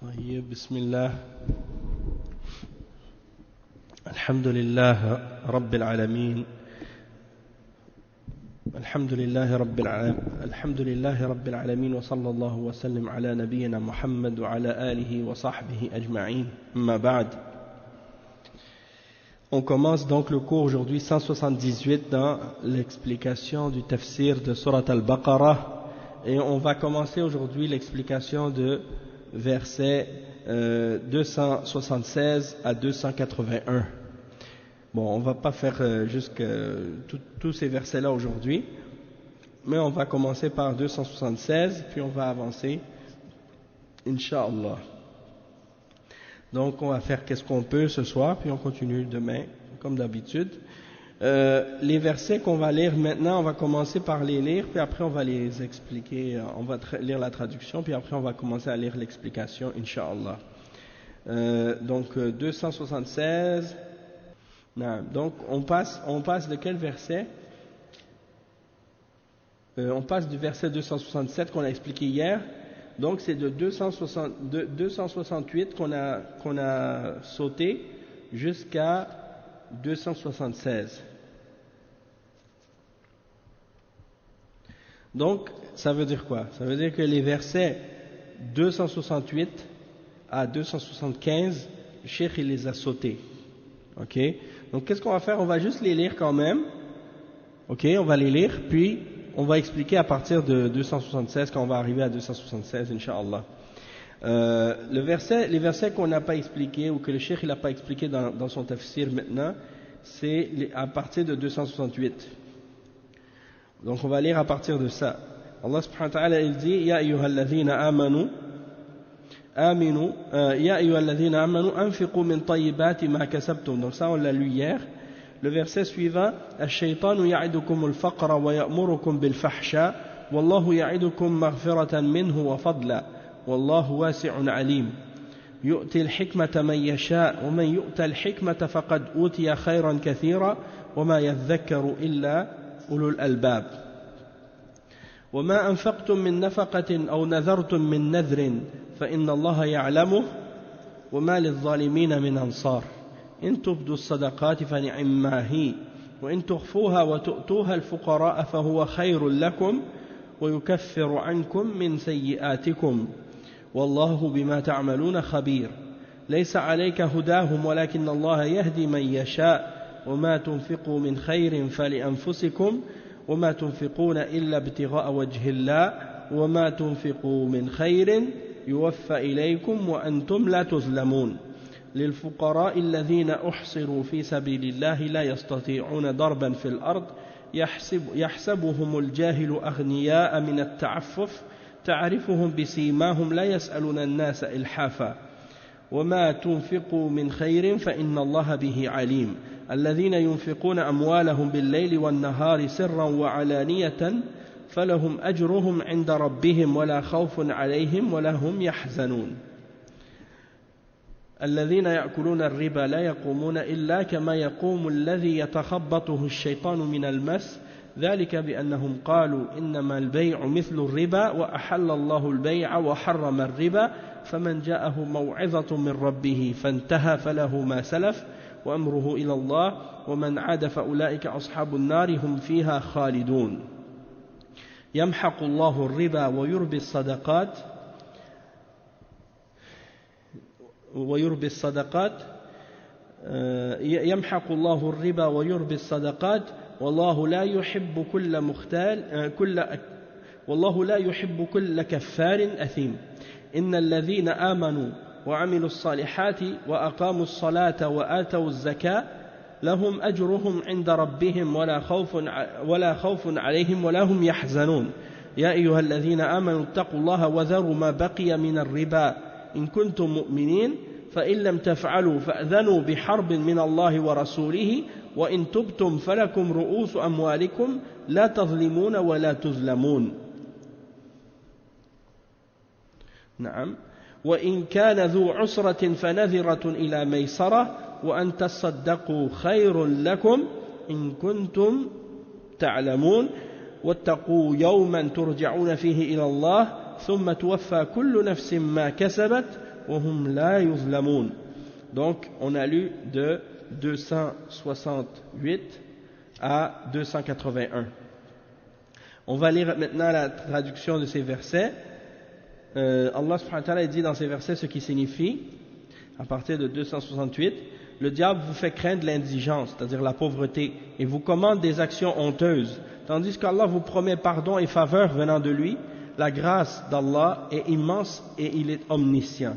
طيب بسم الله الحمد لله رب العالمين الحمد لله رب العالمين وصلى الله وسلم على نبينا محمد وعلى آله وصحبه أجمعين أما بعد. On commence donc le cours aujourd'hui 178 dans l'explication du tafsir de Surat al-Baqarah et on va commencer aujourd'hui l'explication de versets 276 à 281. Bon, on ne va pas faire tous ces versets-là aujourd'hui, mais on va commencer par 276, puis on va avancer, Inch'Allah. Donc on va faire qu'est-ce qu'on peut ce soir, puis on continue demain, comme d'habitude. Les versets qu'on va lire maintenant, on va commencer par les lire, puis après on va les expliquer, on va lire la traduction, puis après on va commencer à lire l'explication, Inch'Allah. Donc 276, donc on passe de quel verset? On passe du verset 267 qu'on a expliqué hier, donc c'est de 268 qu'on a sauté jusqu'à 276. Donc, ça veut dire quoi? Ça veut dire que les versets 268 à 275, le cheikh il les a sautés. Ok? Donc, qu'est-ce qu'on va faire? On va juste les lire quand même. Ok? On va les lire, puis on va expliquer à partir de 276 quand on va arriver à 276, Inch'Allah. Les versets qu'on n'a pas expliqués ou que le cheikh n'a pas expliqué dans son tafsir maintenant, c'est à partir de 268. Donc on va lire à partir de ça. Allah subhanahu wa ta'ala il dit Ya ayyuhalladhina amanu anfiqu min tayyibati ma kasabtum. Donc ça on l'a lu hier. Le verset suivant Ash-shaytanu ya'idukumul faqra wa ya'murukum bil fahsha wallahu ya'idukum maghfiratan minhu wa fadla والله واسع عليم يؤتي الحكمة من يشاء ومن يؤت الحكمة فقد أوتي خيرا كثيرا وما يذكر إلا أولو الألباب وما أنفقتم من نفقة أو نذرتم من نذر فإن الله يعلمه وما للظالمين من أنصار إن تبدوا الصدقات فنعما هي وإن تخفوها وتؤتوها الفقراء فهو خير لكم ويكفر عنكم من سيئاتكم والله بما تعملون خبير ليس عليك هداهم ولكن الله يهدي من يشاء وما تنفقوا من خير فلأنفسكم وما تنفقون إلا ابتغاء وجه الله وما تنفقوا من خير يوفى إليكم وأنتم لا تظلمون للفقراء الذين أحصروا في سبيل الله لا يستطيعون ضربا في الأرض يحسبهم الجاهل أغنياء من التعفف تعرفهم بسيماهم لا يسألون الناس إلحافا وما تنفقوا من خير فإن الله به عليم الذين ينفقون أموالهم بالليل والنهار سرا وعلانية فلهم أجرهم عند ربهم ولا خوف عليهم ولا هم يحزنون الذين يأكلون الربا لا يقومون إلا كما يقوم الذي يتخبطه الشيطان من المس ذلك بأنهم قالوا إنما البيع مثل الربا وأحل الله البيع وحرم الربا فمن جاءه موعظة من ربه فانتهى فله ما سلف وأمره إلى الله ومن عاد فأولئك أصحاب النار هم فيها خالدون يمحق الله الربا ويربي الصدقات يمحق الله الربا ويربي الصدقات والله لا يحب كل كفار أثيم إن الذين آمنوا وعملوا الصالحات وأقاموا الصلاة وآتوا الزكاة لهم أجرهم عند ربهم ولا خوف عليهم ولا هم يحزنون يا أيها الذين آمنوا اتقوا الله وذروا ما بقي من الربا إن كنتم مؤمنين فإن لم تفعلوا فأذنوا بحرب من الله ورسوله وإن تبتم فلكم رؤوس أموالكم لا تظلمون ولا تظلمون نعم وإن كان ذو عسرة فنذرة إلى ميسرة وأن تصدقوا خير لكم إن كنتم تعلمون واتقوا يوما ترجعون فيه إلى الله ثم توفى كل نفس ما كسبت وهم لا يظلمون. Donc on a lu de 268 à 281. On va lire maintenant la traduction de ces versets. Allah subhanahu wa ta'ala dit dans ces versets ce qui signifie, à partir de 268, le diable vous fait craindre l'indigence, c'est-à-dire la pauvreté, et vous commande des actions honteuses, tandis qu'Allah vous promet pardon et faveur venant de lui. La grâce d'Allah est immense et il est omniscient.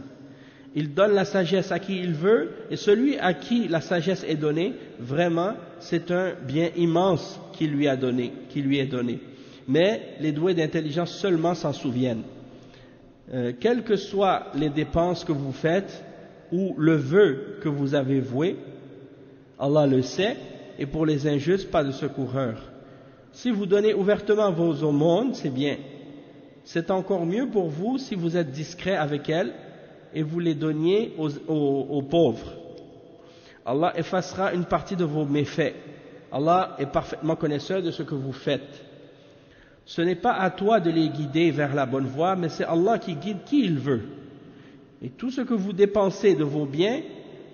Il donne la sagesse à qui il veut, et celui à qui la sagesse est donnée, vraiment, c'est un bien immense qui lui est donné. Mais les doués d'intelligence seulement s'en souviennent. Quelles que soient les dépenses que vous faites, ou le vœu que vous avez voué, Allah le sait, et pour les injustes, pas de secoureur. Si vous donnez ouvertement vos aumônes, c'est bien. C'est encore mieux pour vous si vous êtes discret avec elles et vous les donniez aux pauvres. Allah effacera une partie de vos méfaits. Allah est parfaitement connaisseur de ce que vous faites. Ce n'est pas à toi de les guider vers la bonne voie, mais c'est Allah qui guide qui il veut. Et tout ce que vous dépensez de vos biens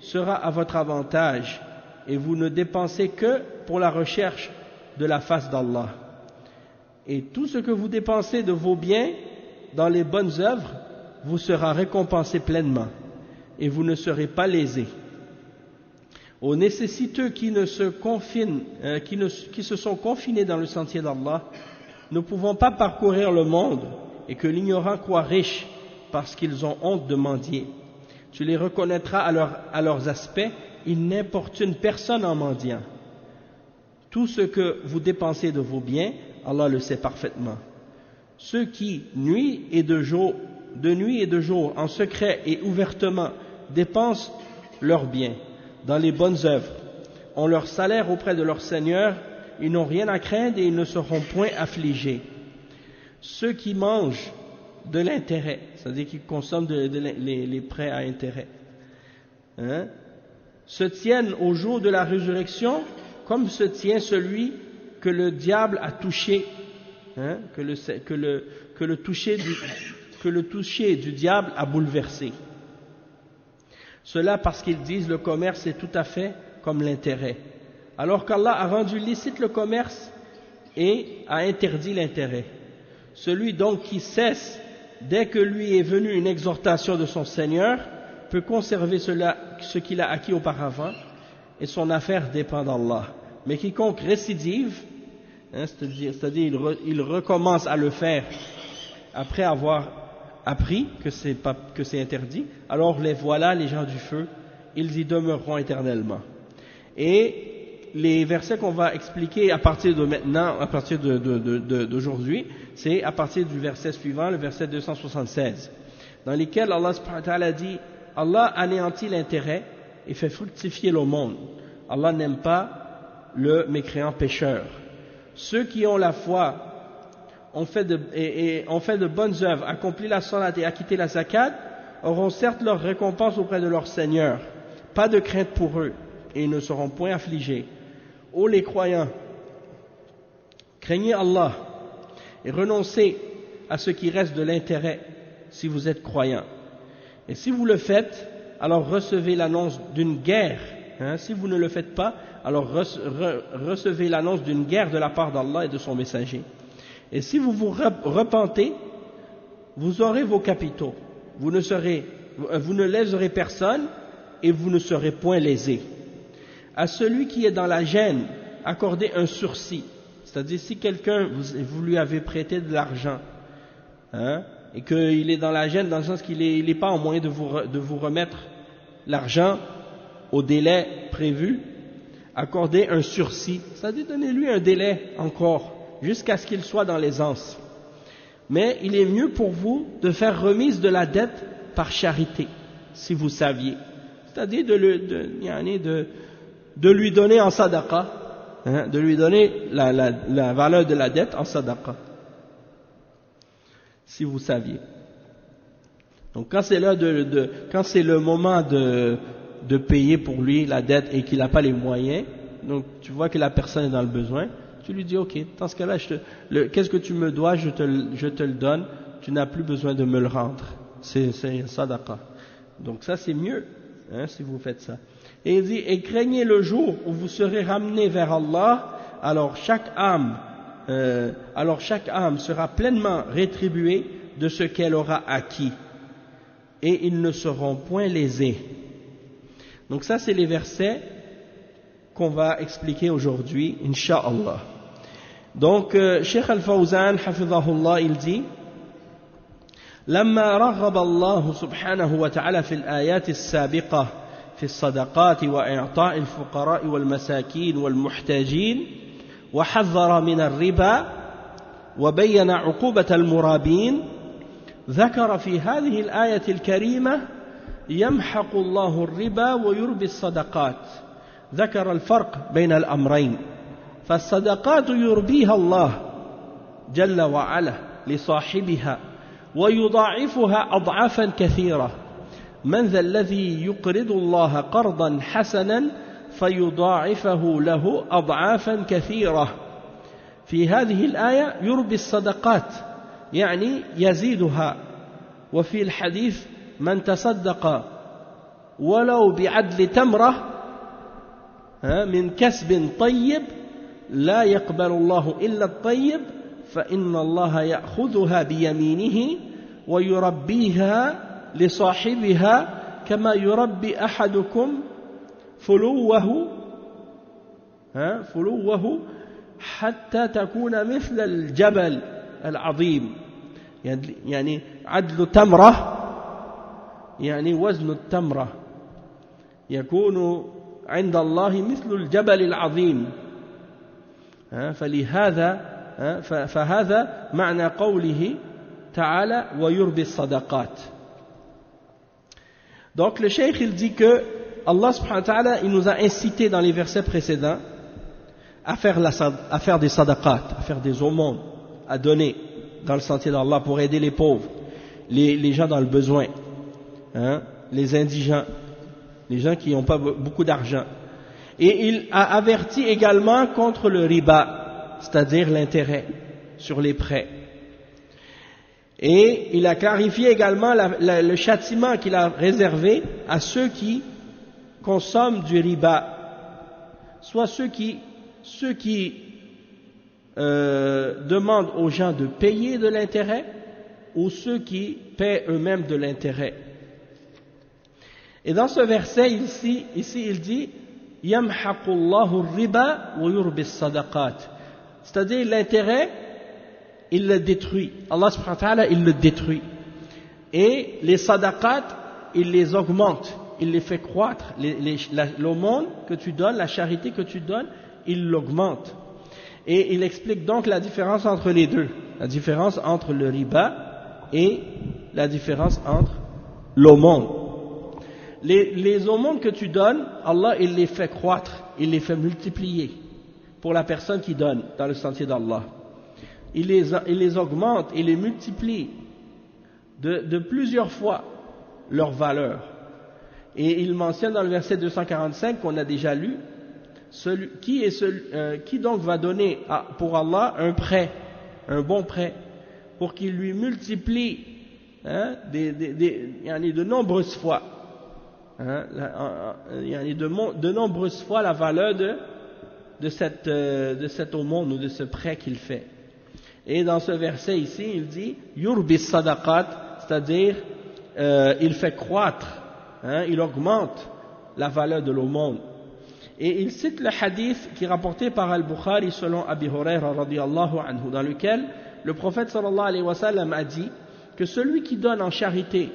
sera à votre avantage, et vous ne dépensez que pour la recherche de la face d'Allah. Et tout ce que vous dépensez de vos biens dans les bonnes œuvres vous sera récompensé pleinement, et vous ne serez pas lésés. Aux nécessiteux qui se sont confinés dans le sentier d'Allah, ne pouvant pas parcourir le monde, et que l'ignorant croit riche, parce qu'ils ont honte de mendier. Tu les reconnaîtras à leurs aspects, ils n'importunent personne en mendiant. Tout ce que vous dépensez de vos biens, Allah le sait parfaitement. Ceux qui, nuit et de jour, en secret et ouvertement, dépensent leurs biens dans les bonnes œuvres, ont leur salaire auprès de leur Seigneur, ils n'ont rien à craindre et ils ne seront point affligés. Ceux qui mangent de l'intérêt, c'est-à-dire qu'ils consomment les prêts à intérêt, se tiennent au jour de la résurrection comme se tient celui que le diable a touché, que le toucher du diable a bouleversé. Cela parce qu'ils disent le commerce est tout à fait comme l'intérêt, alors qu'Allah a rendu licite le commerce et a interdit l'intérêt. Celui donc qui cesse dès que lui est venue une exhortation de son Seigneur peut conserver ce qu'il a acquis auparavant, et son affaire dépend d'Allah. Mais quiconque récidive, c'est-à-dire il recommence à le faire après avoir appris que c'est interdit, alors les voilà, les gens du feu, ils y demeureront éternellement. Et les versets qu'on va expliquer à partir de maintenant, à partir d'aujourd'hui, c'est à partir du verset suivant, le verset 276, dans lesquels Allah subhanahu wa ta'ala dit: Allah anéantit l'intérêt et fait fructifier le monde. Allah n'aime pas le mécréant pécheur. Ceux qui ont la foi ont fait de bonnes œuvres, accompli la salat et acquitté la zakat, auront certes leur récompense auprès de leur Seigneur. Pas de crainte pour eux, et ils ne seront point affligés. Ô les croyants, craignez Allah et renoncez à ce qui reste de l'intérêt si vous êtes croyants. Et si vous le faites, alors recevez l'annonce d'une guerre. Si vous ne le faites pas, alors recevez l'annonce d'une guerre de la part d'Allah et de son messager. Et si vous vous repentez, vous aurez vos capitaux. Vous ne léserez personne et vous ne serez point lésés. À celui qui est dans la gêne, accordez un sursis. C'est-à-dire, si quelqu'un, vous lui avez prêté de l'argent, et qu'il est dans la gêne, dans le sens qu'il n'est pas en moyen de vous remettre l'argent au délai prévu, accordez un sursis. C'est-à-dire, donnez-lui un délai encore, jusqu'à ce qu'il soit dans l'aisance. Mais il est mieux pour vous de faire remise de la dette par charité, si vous saviez. C'est-à-dire de lui donner en sadaqa, de lui donner la valeur de la dette en sadaqa, si vous saviez. Donc quand c'est quand c'est le moment de payer pour lui la dette et qu'il n'a pas les moyens, donc tu vois que la personne est dans le besoin, tu lui dis: ok, dans ce cas-là, qu'est-ce que tu me dois, je te le donne, tu n'as plus besoin de me le rendre, c'est sadaqa. Donc ça c'est mieux, hein, si vous faites ça. Et il dit, et craignez le jour où vous serez ramenés vers Allah, alors chaque âme sera pleinement rétribuée de ce qu'elle aura acquis, et ils ne seront point lésés. Donc ça c'est les versets qu'on va expliquer aujourd'hui, Inch'Allah. Donc Cheikh Al-Fawzan, hafidhahullah, il dit, لما رغب الله سبحانه وتعالى في الآيات السابقة في الصدقات وإعطاء الفقراء والمساكين والمحتاجين وحذر من الربا وبين عقوبة المرابين ذكر في هذه الآية الكريمة يمحق الله الربا ويربي الصدقات. ذكر الفرق بين الأمرين، فالصدقات يربيها الله جل وعلا لصاحبها ويضاعفها أضعافا كثيرة. من ذا الذي يقرض الله قرضا حسنا فيضاعفه له أضعافا كثيرة. في هذه الآية يربي الصدقات يعني يزيدها. وفي الحديث من تصدق ولو بعدل تمرة من كسب طيب لا يقبل الله إلا الطيب فإن الله يأخذها بيمينه ويربيها لصاحبها كما يربي أحدكم فلوه حتى تكون مثل الجبل العظيم. يعني عدل تمرة يعني وزن التمرة يكون عند الله مثل الجبل العظيم. فهذا معنى قوله تعالى ويربي الصدقات. Donc le cheikh il dit que Allah subhanahu wa ta'ala il nous a incité dans les versets précédents à faire des sadaqat, à faire des aumônes, à donner dans le sentier d'Allah pour aider les pauvres, les gens dans le besoin, les indigents, les gens qui n'ont pas beaucoup d'argent. Et il a averti également contre le riba, c'est-à-dire l'intérêt sur les prêts. Et il a clarifié également le châtiment qu'il a réservé à ceux qui consomment du riba, soit ceux qui demandent aux gens de payer de l'intérêt ou ceux qui paient eux-mêmes de l'intérêt. Et dans ce verset ici il dit Yamhaqullahu riba wa yurbi sadaqat, c'est-à-dire l'intérêt il le détruit, Allah subhanahu wa ta'ala il le détruit, et les sadaqat il les augmente, il les fait croître, l'aumône que tu donnes, la charité que tu donnes, il l'augmente. Et il explique donc la différence entre les deux, la différence entre le riba et la différence entre l'aumône. Les aumônes que tu donnes, Allah il les fait croître, il les fait multiplier pour la personne qui donne dans le sentier d'Allah. Il les augmente, il les multiplie de plusieurs fois leur valeur. Et il mentionne dans le verset 245 qu'on a déjà lu, qui donc va donner pour Allah un prêt, un bon prêt, pour qu'il lui multiplie de nombreuses fois, de nombreuses fois la valeur de cette aumône ou de ce prêt qu'il fait. Et dans ce verset ici, il dit yurbi sadaqat, c'est-à-dire il fait croître, il augmente la valeur de l'aumône. Et il cite le hadith qui est rapporté par Al-Bukhari selon Abi Huraira radiyallahu anhu, dans lequel le prophète sallallahu alayhi wa sallam a dit que celui qui donne en charité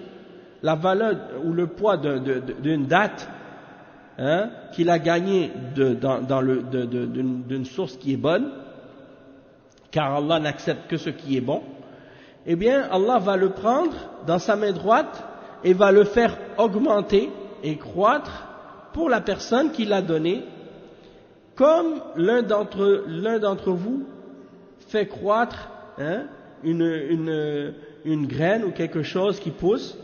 la valeur ou le poids d'une date qu'il a gagné d'une source qui est bonne, car Allah n'accepte que ce qui est bon, eh bien Allah va le prendre dans sa main droite et va le faire augmenter et croître pour la personne qui l'a donné, comme l'un d'entre vous fait croître une graine ou quelque chose qui pousse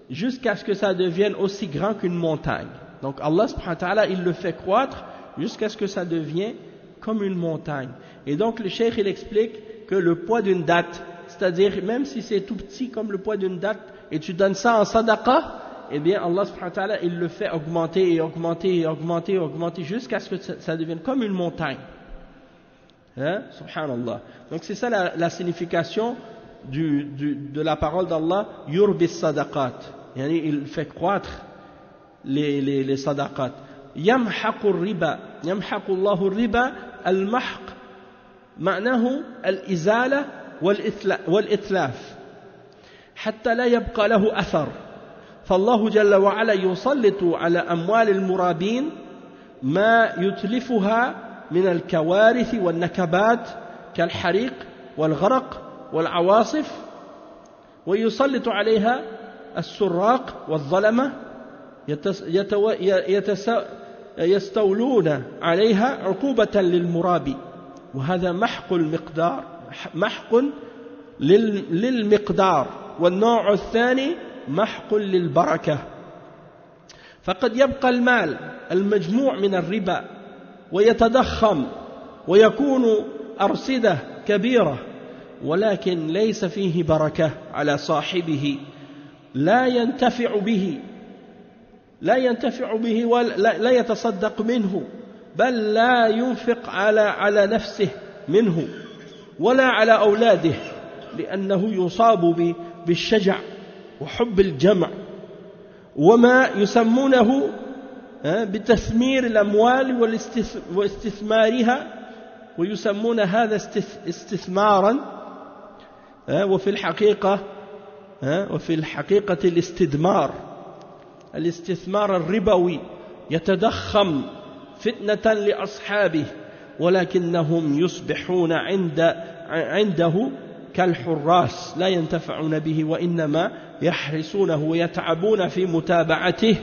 jusqu'à ce que ça devienne aussi grand qu'une montagne. Donc Allah subhanahu wa ta'ala il le fait croître jusqu'à ce que ça devienne comme une montagne. Et donc le cheikh il explique que le poids d'une date, c'est-à-dire même si c'est tout petit comme le poids d'une date et tu donnes ça en sadaqa, eh bien Allah subhanahu wa ta'ala, il le fait augmenter et augmenter et augmenter et augmenter jusqu'à ce que ça devienne comme une montagne. Hein? Subhanallah. Donc c'est ça la signification de la parole d'Allah, yurbis sadaqat. Il fait croître les sadaqat. Yamhaqu riba. Yamhaqu Allahu riba al-mahq. معناه الإزالة والإتلاف حتى لا يبقى له أثر فالله جل وعلا يسلط على أموال المرابين ما يتلفها من الكوارث والنكبات كالحريق والغرق والعواصف ويسلط عليها السراق والظلمة يستولون عليها عقوبة للمرابي وهذا محق المقدار محق للمقدار والنوع الثاني محق للبركة فقد يبقى المال المجموع من الربا ويتضخم ويكون أرصدة كبيرة ولكن ليس فيه بركة على صاحبه لا ينتفع به ولا يتصدق منه بل لا ينفق على نفسه منه ولا على أولاده لأنه يصاب بالشجع وحب الجمع وما يسمونه بتثمير الأموال واستثمارها ويسمون هذا استثمارا وفي الحقيقة الاستثمار الربوي يتضخم فتنة لأصحابه ولكنهم يصبحون عنده كالحراس لا ينتفعون به وإنما يحرسونه ويتعبون في متابعته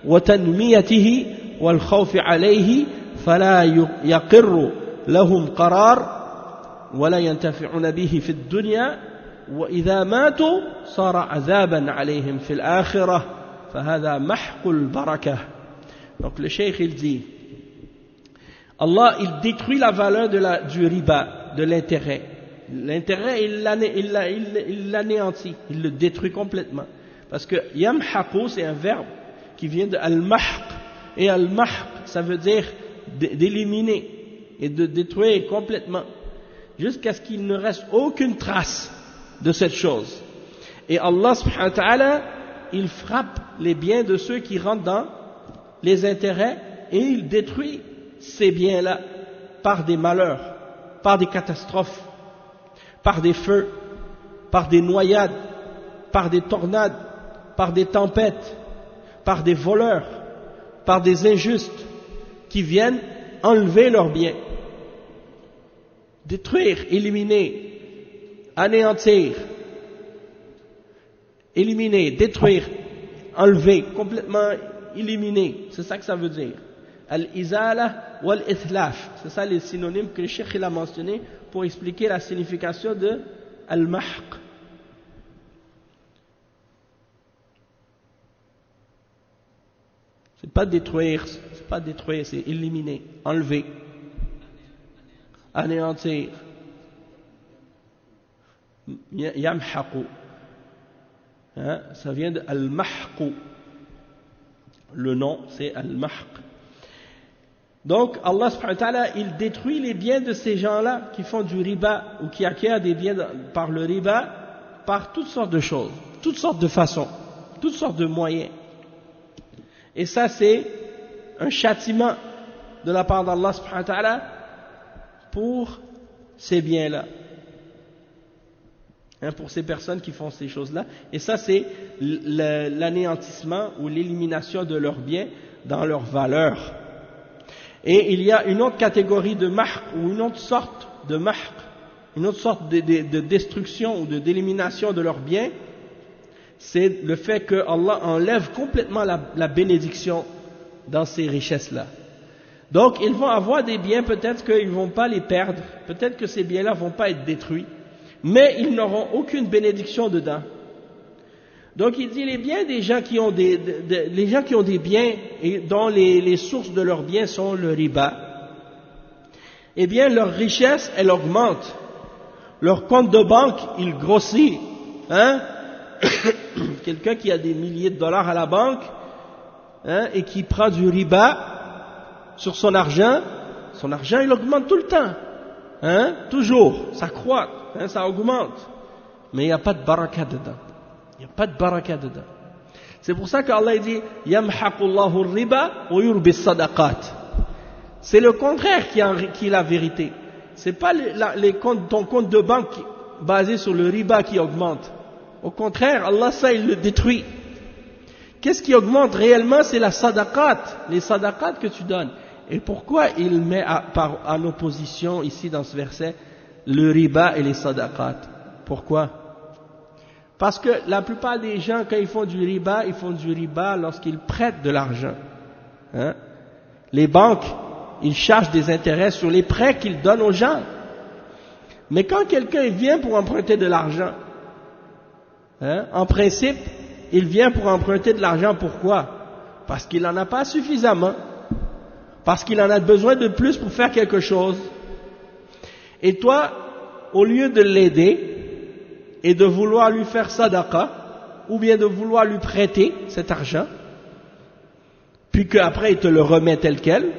وتنميته والخوف عليه فلا يقر لهم قرار ولا ينتفعون به في الدنيا وإذا ماتوا صار عذابا عليهم في الآخرة فهذا محق البركة. Donc le cheikh il dit Allah il détruit la valeur du riba, de l'intérêt. L'intérêt il l'anéantit, il le détruit complètement. Parce que yamhaqu c'est un verbe qui vient de al-mahq et al-mahq ça veut dire d'éliminer et de détruire complètement jusqu'à ce qu'il ne reste aucune trace de cette chose. Et Allah subhanahu wa ta'ala il frappe les biens de ceux qui rentrent dans les intérêts et il détruit ces biens-là par des malheurs, par des catastrophes, par des feux, par des noyades, par des tornades, par des tempêtes, par des voleurs, par des injustes qui viennent enlever leurs biens, détruire, éliminer, anéantir, éliminer, détruire, enlever, complètement éliminer, c'est ça que ça veut dire. Al-izala wal-ithlaf, c'est ça les synonymes que le cheikh a mentionné pour expliquer la signification de al-mahq. C'est pas détruire, c'est éliminer, enlever, anéantir. Yamhaqu, ça vient de al-mahq. Le nom c'est al-mahq. Donc Allah subhanahu wa ta'ala il détruit les biens de ces gens-là qui font du riba ou qui acquièrent des biens par le riba par toutes sortes de choses, toutes sortes de façons, toutes sortes de moyens. Et ça c'est un châtiment de la part d'Allah subhanahu wa ta'ala pour ces biens-là, pour ces personnes qui font ces choses-là. Et ça c'est l'anéantissement ou l'élimination de leurs biens dans leur valeur. Et il y a une autre catégorie de mahq ou une autre sorte de mahq, une autre sorte de destruction ou d'élimination de leurs biens, c'est le fait que Allah enlève complètement la bénédiction dans ces richesses-là. Donc ils vont avoir des biens, peut-être qu'ils ne vont pas les perdre, peut-être que ces biens-là ne vont pas être détruits, mais ils n'auront aucune bénédiction dedans. Donc il dit les biens des gens qui ont les gens qui ont des biens et dont les sources de leurs biens sont le riba, eh bien leur richesse elle augmente, leur compte de banque il grossit, quelqu'un qui a des milliers de dollars à la banque, hein, et qui prend du riba sur son argent il augmente tout le temps, hein, toujours, ça croît, hein, ça augmente, mais il n'y a pas de baraka dedans. Il n'y a pas de baraka dedans. C'est pour ça qu'Allah dit Yamhaqullahu riba wa yurbi sadaqat. C'est le contraire qui est la vérité. C'est pas ton compte de banque basé sur le riba qui augmente. Au contraire, Allah ça il le détruit. Qu'est-ce qui augmente réellement? C'est la sadaqat, les sadaqat que tu donnes. Et pourquoi il met en opposition ici dans ce verset le riba et les sadaqat? Pourquoi? Parce que la plupart des gens, quand ils font du riba lorsqu'ils prêtent de l'argent. Hein? Les banques, ils chargent des intérêts sur les prêts qu'ils donnent aux gens. Mais quand quelqu'un vient pour emprunter de l'argent, hein, en principe, il vient pour emprunter de l'argent, pourquoi? Parce qu'il n'en a pas suffisamment, parce qu'il en a besoin de plus pour faire quelque chose. Et toi, au lieu de l'aider, et de vouloir lui faire sadaqa, ou bien de vouloir lui prêter cet argent, puis qu'après il te le remet tel quel,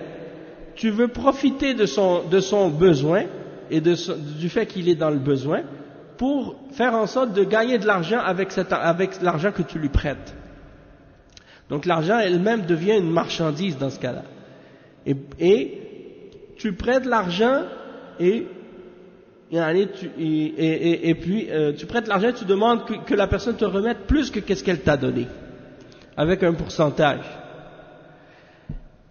tu veux profiter de son besoin, et du fait qu'il est dans le besoin, pour faire en sorte de gagner de l'argent avec l'argent que tu lui prêtes. Donc l'argent elle-même devient une marchandise dans ce cas-là. Et tu prêtes l'argent et puis tu prêtes l'argent et tu demandes que la personne te remette plus que qu'est-ce qu'elle t'a donné, avec un pourcentage.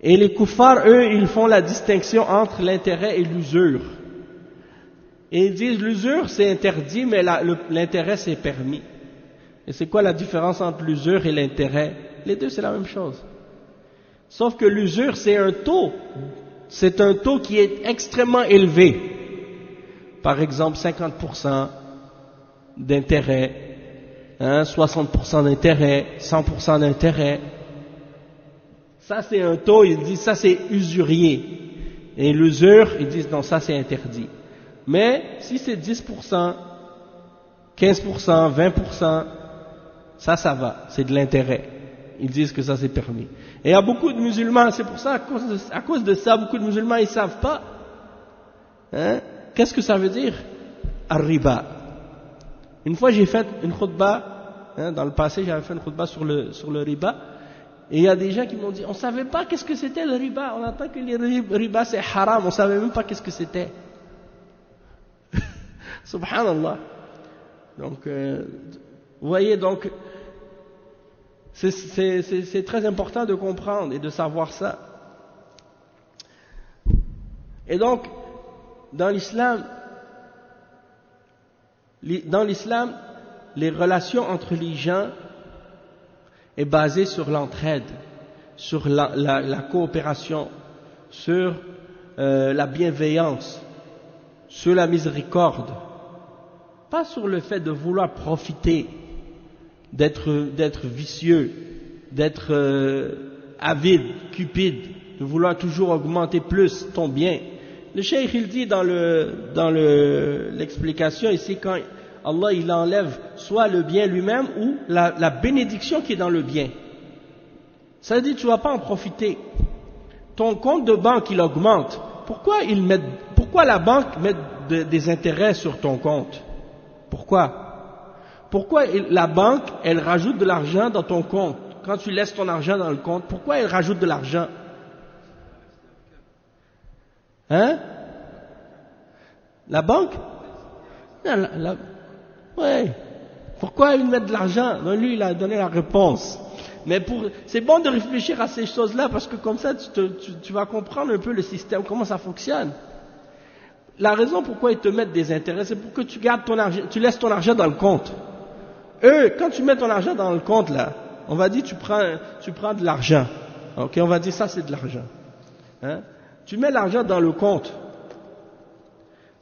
Et les kuffars, eux, ils font la distinction entre l'intérêt et l'usure. Et ils disent l'usure c'est interdit, mais l'intérêt c'est permis. Et c'est quoi la différence entre l'usure et l'intérêt? Les deux c'est la même chose. Sauf que l'usure c'est un taux qui est extrêmement élevé. Par exemple 50% d'intérêt, hein, 60% d'intérêt, 100% d'intérêt. Ça c'est un taux, ils disent ça c'est usurier. Et l'usure, ils disent non, ça c'est interdit. Mais si c'est 10%, 15%, 20%, ça va, c'est de l'intérêt. Ils disent que ça c'est permis. Et il y a beaucoup de musulmans, c'est pour ça, à cause de ça, beaucoup de musulmans ils savent pas. Hein? Qu'est-ce que ça veut dire? Ar-riba. Une fois j'ai fait une khutbah, hein, dans le passé j'avais fait une khutbah sur le riba, et il y a des gens qui m'ont dit, on savait pas qu'est-ce que c'était le riba, on entend que le riba c'est haram, on savait même pas qu'est-ce que c'était. Subhanallah. Donc, vous voyez, donc, c'est très important de comprendre et de savoir ça. Et donc, dans l'islam, les relations entre les gens est basée sur l'entraide, sur la coopération, sur la bienveillance, sur la miséricorde, pas sur le fait de vouloir profiter, d'être vicieux, d'être avide, cupide, de vouloir toujours augmenter plus ton bien. Le cheikh il dit dans l'explication ici, quand Allah il enlève soit le bien lui-même ou la bénédiction qui est dans le bien, ça dit tu vas pas en profiter. Ton compte de banque il augmente. Pourquoi la banque met des intérêts sur ton compte? Pourquoi la banque elle rajoute de l'argent dans ton compte? Quand tu laisses ton argent dans le compte, pourquoi elle rajoute de l'argent? Hein? La banque? Ouais. Pourquoi ils mettent de l'argent? Donc lui, il a donné la réponse. Mais c'est bon de réfléchir à ces choses-là parce que comme ça, tu vas comprendre un peu le système, comment ça fonctionne. La raison pourquoi ils te mettent des intérêts, c'est pour que tu gardes ton argent, tu laisses ton argent dans le compte. Eux, quand tu mets ton argent dans le compte là, on va dire tu prends de l'argent. Ok, on va dire ça c'est de l'argent. Hein? Tu mets l'argent dans le compte.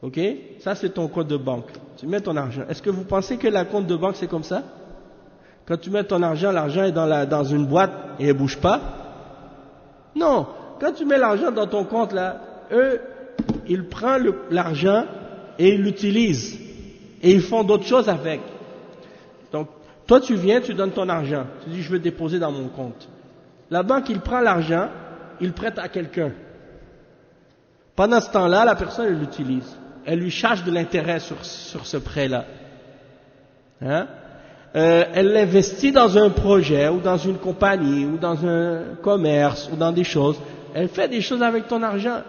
Ok, ça c'est ton compte de banque. Tu mets ton argent. Est-ce que vous pensez que la compte de banque c'est comme ça? Quand tu mets ton argent, l'argent est dans une boîte et elle bouge pas? Non. Quand tu mets l'argent dans ton compte là, eux, ils prennent l'argent et ils l'utilisent. Et ils font d'autres choses avec. Donc, Toi, tu viens, tu donnes ton argent. Tu dis, je veux déposer dans mon compte. La banque, il prend l'argent, il prête à quelqu'un. Pendant ce temps-là, la personne, elle l'utilise. Elle lui charge de l'intérêt sur ce prêt-là. Hein? Elle l'investit dans un projet, ou dans une compagnie, ou dans un commerce, ou dans des choses. Elle fait des choses avec ton argent.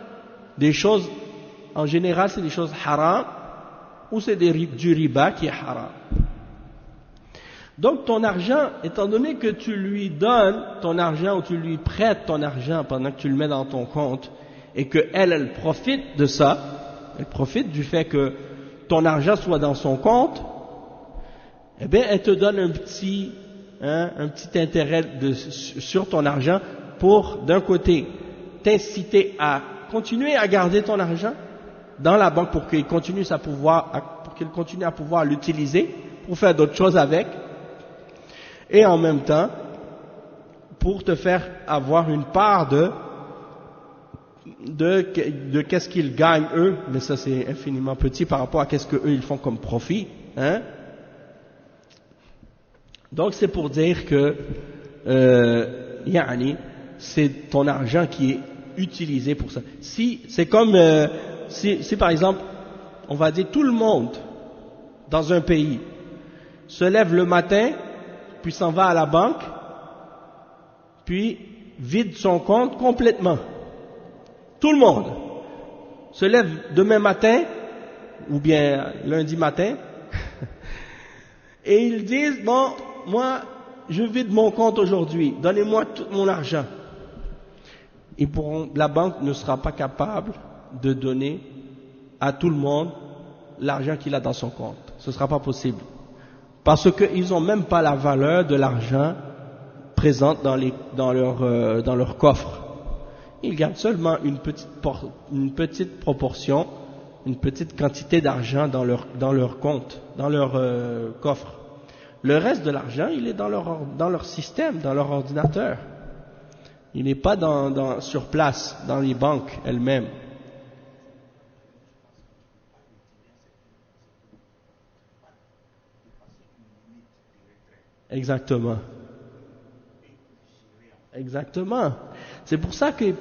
Des choses, en général, c'est des choses haram, ou c'est du riba qui est haram. Donc ton argent, étant donné que tu lui donnes ton argent ou tu lui prêtes ton argent pendant que tu le mets dans ton compte et que elle profite de ça, elle profite du fait que ton argent soit dans son compte, eh bien elle te donne un petit intérêt sur ton argent pour d'un côté t'inciter à continuer à garder ton argent dans la banque pour qu'il continue à pouvoir l'utiliser pour faire d'autres choses avec. Et en même temps, pour te faire avoir une part de qu'est-ce qu'ils gagnent eux, mais ça c'est infiniment petit par rapport à qu'est-ce que eux ils font comme profit, hein. Donc c'est pour dire que, c'est ton argent qui est utilisé pour ça. Si c'est comme, si par exemple, on va dire tout le monde dans un pays se lève le matin, puis s'en va à la banque, puis vide son compte complètement. Tout le monde se lève demain matin, ou bien lundi matin, et ils disent, bon, moi, je vide mon compte aujourd'hui, donnez-moi tout mon argent. La banque ne sera pas capable de donner à tout le monde l'argent qu'il a dans son compte. Ce ne sera pas possible. Parce qu'ils n'ont même pas la valeur de l'argent présente dans leur coffre. Ils gardent seulement une petite proportion, une petite quantité d'argent dans leur compte, dans leur coffre. Le reste de l'argent, il est dans leur système, dans leur ordinateur. Il n'est pas sur place, dans les banques elles-mêmes. Exactement. Exactement. C'est pour ça qu'il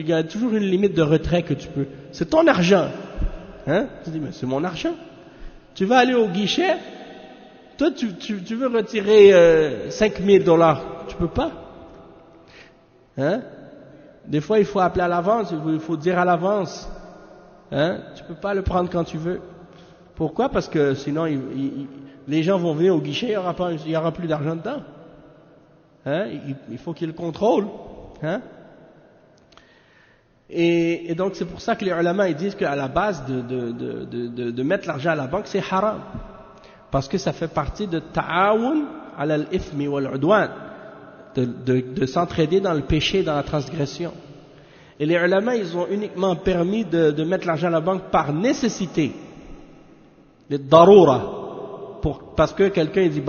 y a toujours une limite de retrait que tu peux. C'est ton argent. Hein? Tu dis, mais c'est mon argent. Tu vas aller au guichet, toi tu veux retirer $5,000. Tu peux pas. Hein? Des fois il faut appeler à l'avance, il faut dire à l'avance. Hein? Tu peux pas le prendre quand tu veux. Pourquoi? Parce que sinon les gens vont venir au guichet, il y aura plus d'argent dedans. Hein? Il faut qu'ils le contrôlent. Hein? Et donc c'est pour ça que les ulama ils disent qu'à la base de mettre l'argent à la banque c'est haram. Parce que ça fait partie de ta'awun ala al-ithmi wal-udwan, de s'entraider dans le péché, dans la transgression. Et les ulama ils ont uniquement permis de mettre l'argent à la banque par nécessité, de darura. Parce que quelqu'un dit,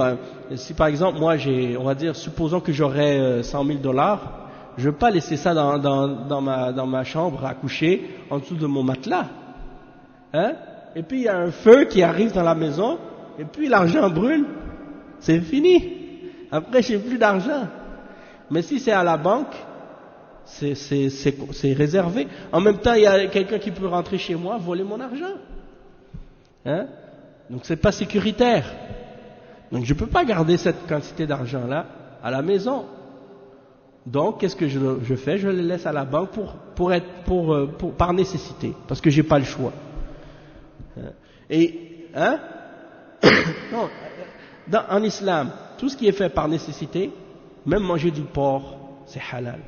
si par exemple moi on va dire, supposons que j'aurais $100,000, je ne veux pas laisser ça dans ma chambre à coucher en dessous de mon matelas. Hein? Et puis il y a un feu qui arrive dans la maison, et puis l'argent brûle, c'est fini. Après j'ai plus d'argent. Mais si c'est à la banque, c'est réservé. En même temps, il y a quelqu'un qui peut rentrer chez moi, voler mon argent. Hein? Donc c'est pas sécuritaire. Donc je peux pas garder cette quantité d'argent là à la maison. Donc qu'est-ce que je fais? Je le laisse à la banque par nécessité, parce que j'ai pas le choix. Et non, en islam, tout ce qui est fait par nécessité, même manger du porc, c'est halal.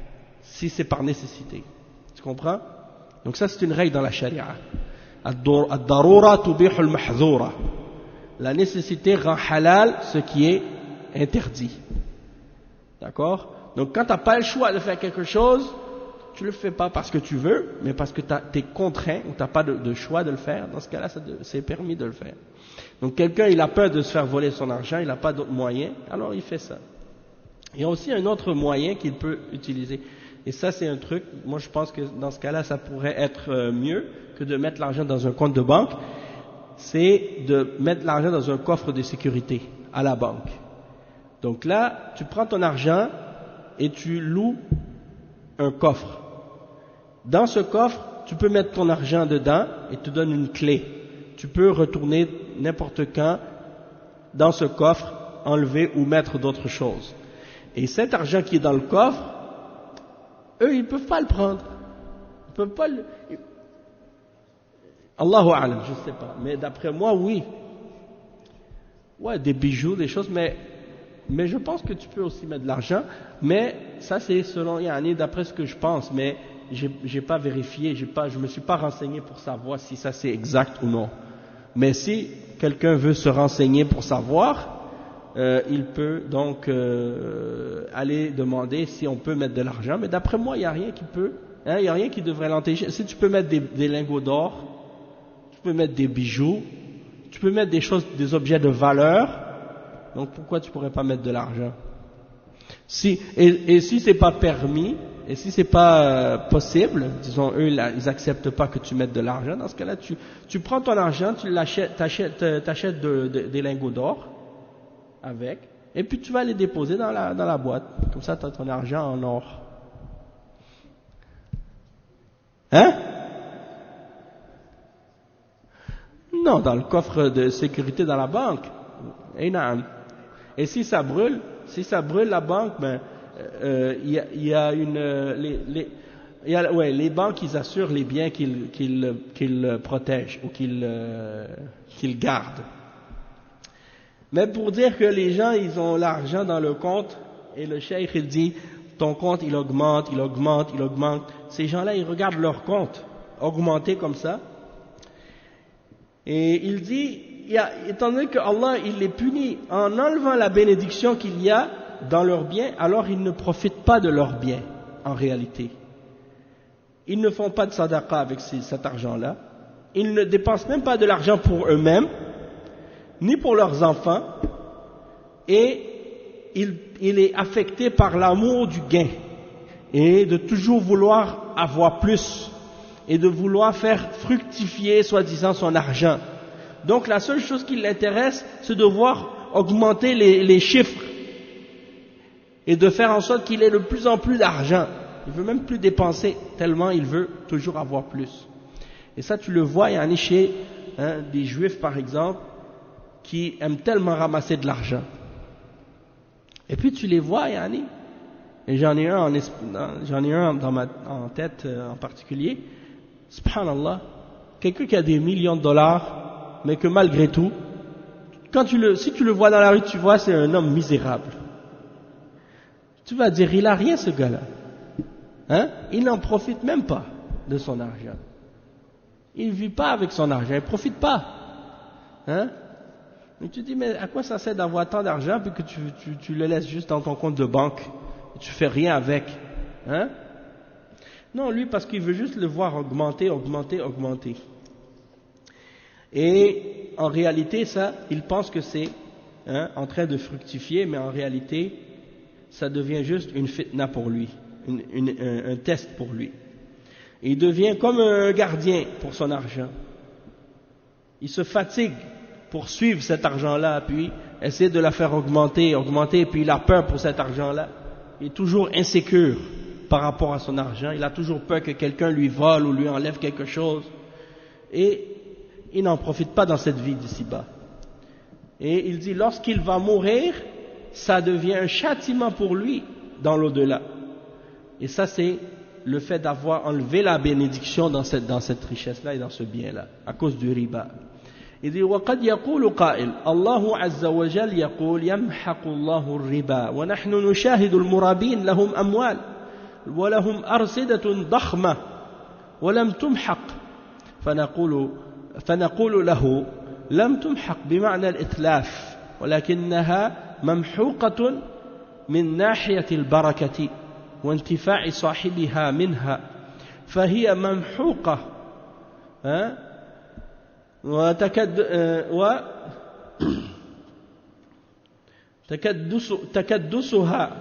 Si c'est par nécessité, tu comprends? Donc ça c'est une règle dans la charia. Ad-darura tubihu al-mahdhura. La nécessité rend halal ce qui est interdit. D'accord? Donc quand tu n'as pas le choix de faire quelque chose, tu ne le fais pas parce que tu veux, mais parce que tu es contraint ou tu n'as pas de choix de le faire. Dans ce cas-là, c'est permis de le faire. Donc quelqu'un, il a peur de se faire voler son argent, il n'a pas d'autre moyen, alors il fait ça. Il y a aussi un autre moyen qu'il peut utiliser. Et ça, c'est un truc, moi je pense que dans ce cas-là, ça pourrait être mieux que de mettre l'argent dans un compte de banque. C'est de mettre l'argent dans un coffre de sécurité à la banque. Donc là, tu prends ton argent et tu loues un coffre. Dans ce coffre, tu peux mettre ton argent dedans et te donne une clé. Tu peux retourner n'importe quand dans ce coffre, enlever ou mettre d'autres choses. Et cet argent qui est dans le coffre, eux, ils ne peuvent pas le prendre. Ils ne peuvent pas le... Allahu a'lam, je ne sais pas. Mais d'après moi, oui. Ouais, des bijoux, des choses, mais je pense que tu peux aussi mettre de l'argent. Mais ça, c'est selon Yani, d'après ce que je pense. Mais j'ai pas vérifié, je me suis pas renseigné pour savoir si ça c'est exact ou non. Mais si quelqu'un veut se renseigner pour savoir, il peut donc aller demander si on peut mettre de l'argent. Mais d'après moi, il n'y a rien qui peut, il n'y a rien qui devrait l'empêcher. Si tu peux mettre des lingots d'or, tu peux mettre des bijoux, tu peux mettre des choses, des objets de valeur. Donc pourquoi tu pourrais pas mettre de l'argent? Si c'est pas permis, et si c'est pas possible, disons eux ils acceptent pas que tu mettes de l'argent, dans ce cas-là tu prends ton argent, tu t'achètes des lingots d'or avec, et puis tu vas les déposer dans la boîte. Comme ça tu as ton argent en or. Hein? Non, dans le coffre de sécurité dans la banque. Et si ça brûle la banque, ben il y a les banques, ils assurent les biens qu'ils protègent ou qu'ils gardent. Mais pour dire que les gens, ils ont l'argent dans le compte, et le cheikh, il dit, ton compte, il augmente. Ces gens-là, ils regardent leur compte augmenter comme ça. Et il dit, étant donné que Allah, il les punit en enlevant la bénédiction qu'il y a dans leurs biens, alors ils ne profitent pas de leurs biens, en réalité. Ils ne font pas de sadaqa avec cet argent-là. Ils ne dépensent même pas de l'argent pour eux-mêmes, ni pour leurs enfants. Et il est affecté par l'amour du gain. Et de toujours vouloir avoir plus. Et de vouloir faire fructifier, soi-disant, son argent. Donc la seule chose qui l'intéresse, c'est de voir augmenter les chiffres. Et de faire en sorte qu'il ait de plus en plus d'argent. Il veut même plus dépenser, tellement il veut toujours avoir plus. Et ça, tu le vois, il y en a chez des juifs, par exemple, qui aiment tellement ramasser de l'argent. Et puis tu les vois, il y en a. Et j'en ai un en tête en particulier. Subhanallah, quelqu'un qui a des millions de dollars, mais que malgré tout, si tu le vois dans la rue, tu vois, c'est un homme misérable. Tu vas dire, il a rien ce gars-là. Il n'en profite même pas de son argent. Il ne vit pas avec son argent, il ne profite pas. Mais tu dis, mais à quoi ça sert d'avoir tant d'argent puis que tu le laisses juste dans ton compte de banque et tu fais rien avec? Non, lui, parce qu'il veut juste le voir augmenter. Et en réalité, ça, il pense que c'est en train de fructifier, mais en réalité, ça devient juste une fitna pour lui, un test pour lui. Et il devient comme un gardien pour son argent. Il se fatigue pour suivre cet argent-là, puis essayer de la faire augmenter, et puis il a peur pour cet argent-là. Il est toujours insécure par rapport à son argent. Il a toujours peur que quelqu'un lui vole ou lui enlève quelque chose. Et il n'en profite pas dans cette vie d'ici-bas. Et il dit, lorsqu'il va mourir, ça devient un châtiment pour lui dans l'au-delà. Et ça, c'est le fait d'avoir enlevé la bénédiction dans cette richesse-là et dans ce bien-là, à cause du riba. Il dit, وَقَدْ يَقُولُ قَائِلٌ اللَّهُ عَزَّ وَجَلَّ يَقُولُ يَمْحَقُ اللَّهُ الرِّبَا وَنَحْنُ نُشَاهِدُ الْمُرَابِينَ لَهُمْ أَمْوَالٌ وَلَهُمْ أَرْصِدَةٌ ضَخْمَةٌ وَلَمْ تُمْحَقْ فنقول له لم تمحق بمعنى الإتلاف ولكنها ممحوقة من ناحية البركة وانتفاع صاحبها منها فهي ممحوقة تكدسها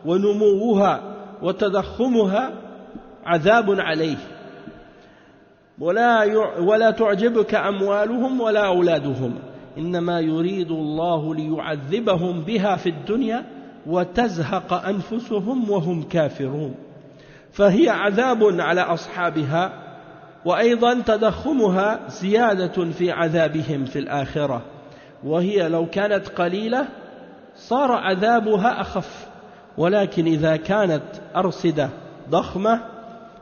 ونموها وتضخمها عذاب عليه ولا تعجبك أموالهم ولا أولادهم إنما يريد الله ليعذبهم بها في الدنيا وتزهق أنفسهم وهم كافرون فهي عذاب على أصحابها وأيضا تضخمها زيادة في عذابهم في الآخرة وهي لو كانت قليلة صار عذابها أخف ولكن إذا كانت أرصدة ضخمة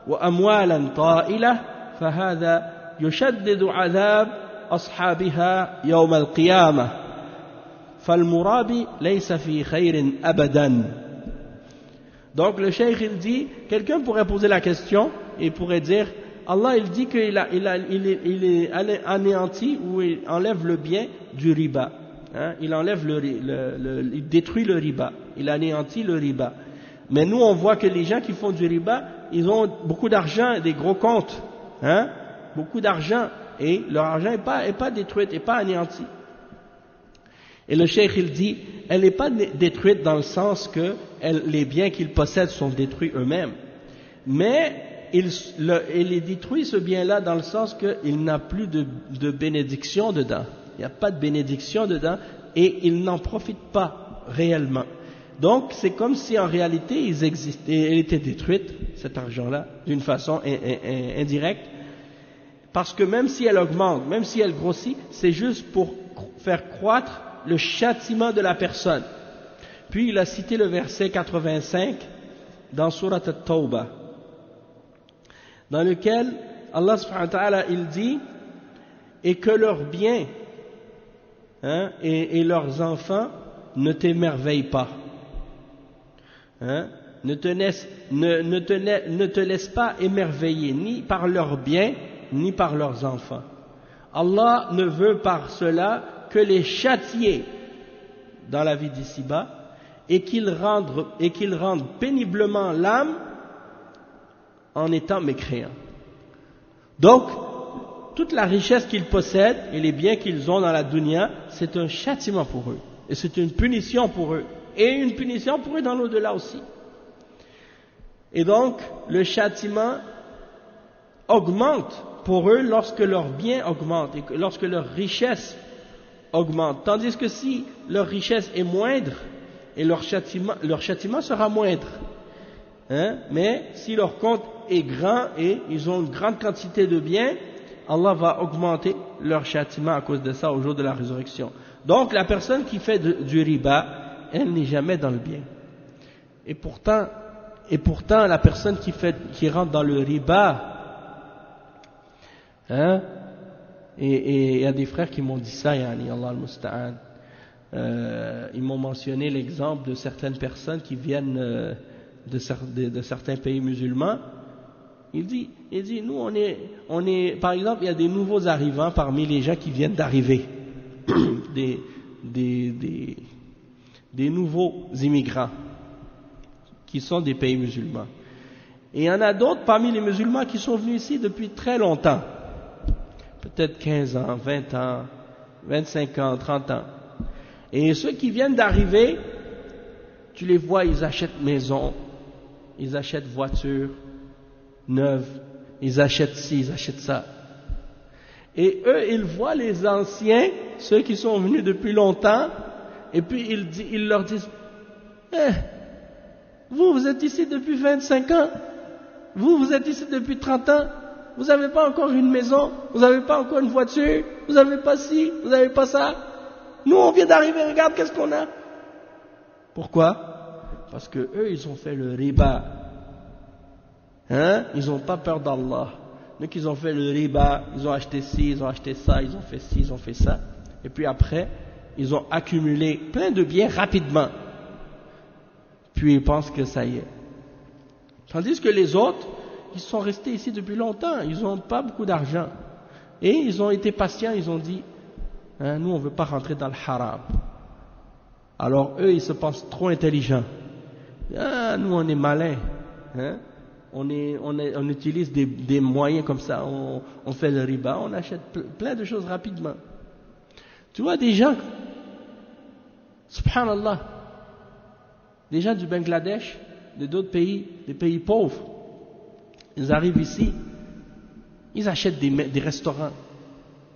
وأموالا طائلة فهذا يشدد عذاب أصحابها يوم القيامة فالمرابي ليس في خير أبدا. Donc le cheikh il dit, quelqu'un pourrait poser la question et pourrait dire Allah il dit qu'il est anéanti ou il enlève le bien du riba, hein? Il détruit le riba, il anéantit le riba. Mais nous on voit que les gens qui font du riba, ils ont beaucoup d'argent, des gros comptes, hein? Beaucoup d'argent et leur argent n'est pas détruit, n'est pas anéanti. Et le cheikh il dit, elle n'est pas détruite dans le sens que les biens qu'ils possèdent sont détruits eux-mêmes, mais il est détruit ce bien-là dans le sens qu'il n'a plus de bénédiction dedans. Il n'y a pas de bénédiction dedans et ils n'en profitent pas réellement. Donc c'est comme si en réalité ils existaient, elle était détruite, cet argent-là, d'une façon indirecte, parce que même si elle augmente, même si elle grossit, c'est juste pour faire croître le châtiment de la personne. Puis il a cité le verset 85 dans Surat At-Tawbah, dans lequel Allah subhanahu wa ta'ala il dit et que leurs biens hein, et leurs enfants ne t'émerveillent pas, hein, ne te laissent pas émerveiller ni par leurs biens ni par leurs enfants. Allah ne veut par cela que les châtier dans la vie d'ici-bas et qu'il rende péniblement l'âme en étant mécréant. Donc, toute la richesse qu'ils possèdent et les biens qu'ils ont dans la dunya, c'est un châtiment pour eux. Et c'est une punition pour eux. Et une punition pour eux dans l'au-delà aussi. Et donc, le châtiment augmente pour eux lorsque leurs biens augmentent et lorsque leur richesse augmente. Tandis que si leur richesse est moindre, et leur châtiment sera moindre. Hein? Mais si leur compte est grand et ils ont une grande quantité de biens, Allah va augmenter leur châtiment à cause de ça au jour de la résurrection. Donc la personne qui fait du riba, elle n'est jamais dans le bien. Et pourtant la personne qui rentre dans le riba, hein, et il y a des frères qui m'ont dit ça, yani, Allah al-Musta'an. Ils m'ont mentionné l'exemple de certaines personnes qui viennent de certains pays musulmans. Il dit, nous on est, par exemple, il y a des nouveaux arrivants parmi les gens qui viennent d'arriver, des nouveaux immigrants qui sont des pays musulmans. Et il y en a d'autres parmi les musulmans qui sont venus ici depuis très longtemps, peut-être 15 ans, 20 ans, 25 ans, 30 ans. Et ceux qui viennent d'arriver, tu les vois, ils achètent maison, ils achètent voiture neuve, ils achètent ci, ils achètent ça. Et eux, ils voient les anciens, ceux qui sont venus depuis longtemps, et puis ils leur disent, vous êtes ici depuis 25 ans, vous êtes ici depuis 30 ans, vous n'avez pas encore une maison, vous n'avez pas encore une voiture, vous n'avez pas ci, vous n'avez pas ça. Nous, on vient d'arriver, regarde qu'est-ce qu'on a. Pourquoi? Parce que eux, ils ont fait le riba. Hein? Ils n'ont pas peur d'Allah. Donc, ils ont fait le riba, ils ont acheté ci, ils ont acheté ça, ils ont fait ci, ils ont fait ça. Et puis après, ils ont accumulé plein de biens rapidement. Puis ils pensent que ça y est. Tandis que les autres, ils sont restés ici depuis longtemps, ils n'ont pas beaucoup d'argent. Et ils ont été patients, ils ont dit, hein, nous on ne veut pas rentrer dans le haram. Alors eux, ils se pensent trop intelligents. Ah, nous on est malins. Hein? On utilise des moyens comme ça, on fait le riba, on achète plein de choses rapidement. Tu vois des gens, subhanallah, des gens du Bangladesh, d'autres pays, des pays pauvres, ils arrivent ici, ils achètent des restaurants,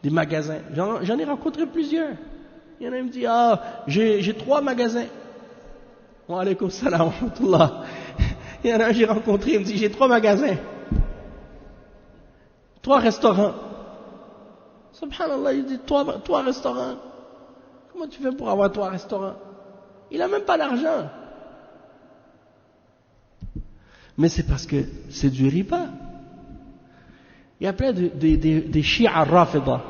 des magasins. J'en ai rencontré plusieurs. Il y en a qui me disent, j'ai 3 magasins. Wa alaykoum salam wa rahmatullah. Il y en a un, j'ai rencontré, il me dit, j'ai 3 magasins, 3 restaurants. Subhanallah, il dit, 3 restaurants. Comment tu fais pour avoir 3 restaurants? Il n'a même pas d'argent. Mais c'est parce que c'est du riba. Il y a plein des Shi'a Rafida.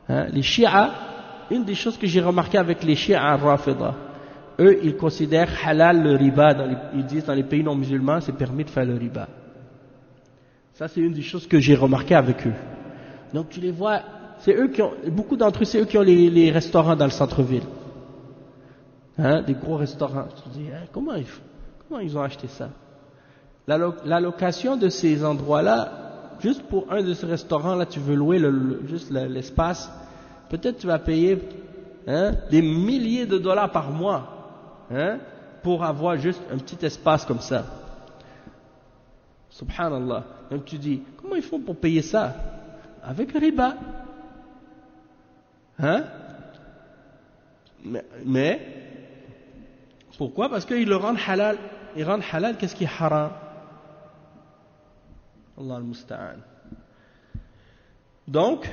Hein, les Shi'a, une des choses que j'ai remarqué avec les Shi'a Rafida, eux, ils considèrent halal le riba. Ils disent dans les pays non musulmans, c'est permis de faire le riba. Ça, c'est une des choses que j'ai remarqué avec eux. Donc, tu les vois, c'est eux qui ont, beaucoup d'entre eux, c'est eux qui ont les restaurants dans le centre-ville. Hein, des gros restaurants. Tu te dis, hein, comment ils ont acheté ça? La location de ces endroits-là, juste pour un de ces restaurants-là, tu veux louer juste l'espace, peut-être tu vas payer des milliers de dollars par mois pour avoir juste un petit espace comme ça. Subhanallah. Donc tu dis, comment ils font pour payer ça? Avec riba. Hein? Mais pourquoi? Parce qu'ils le rendent halal. Ils rendent halal, qu'est-ce qui est haram? Allah al-Musta'an. Donc,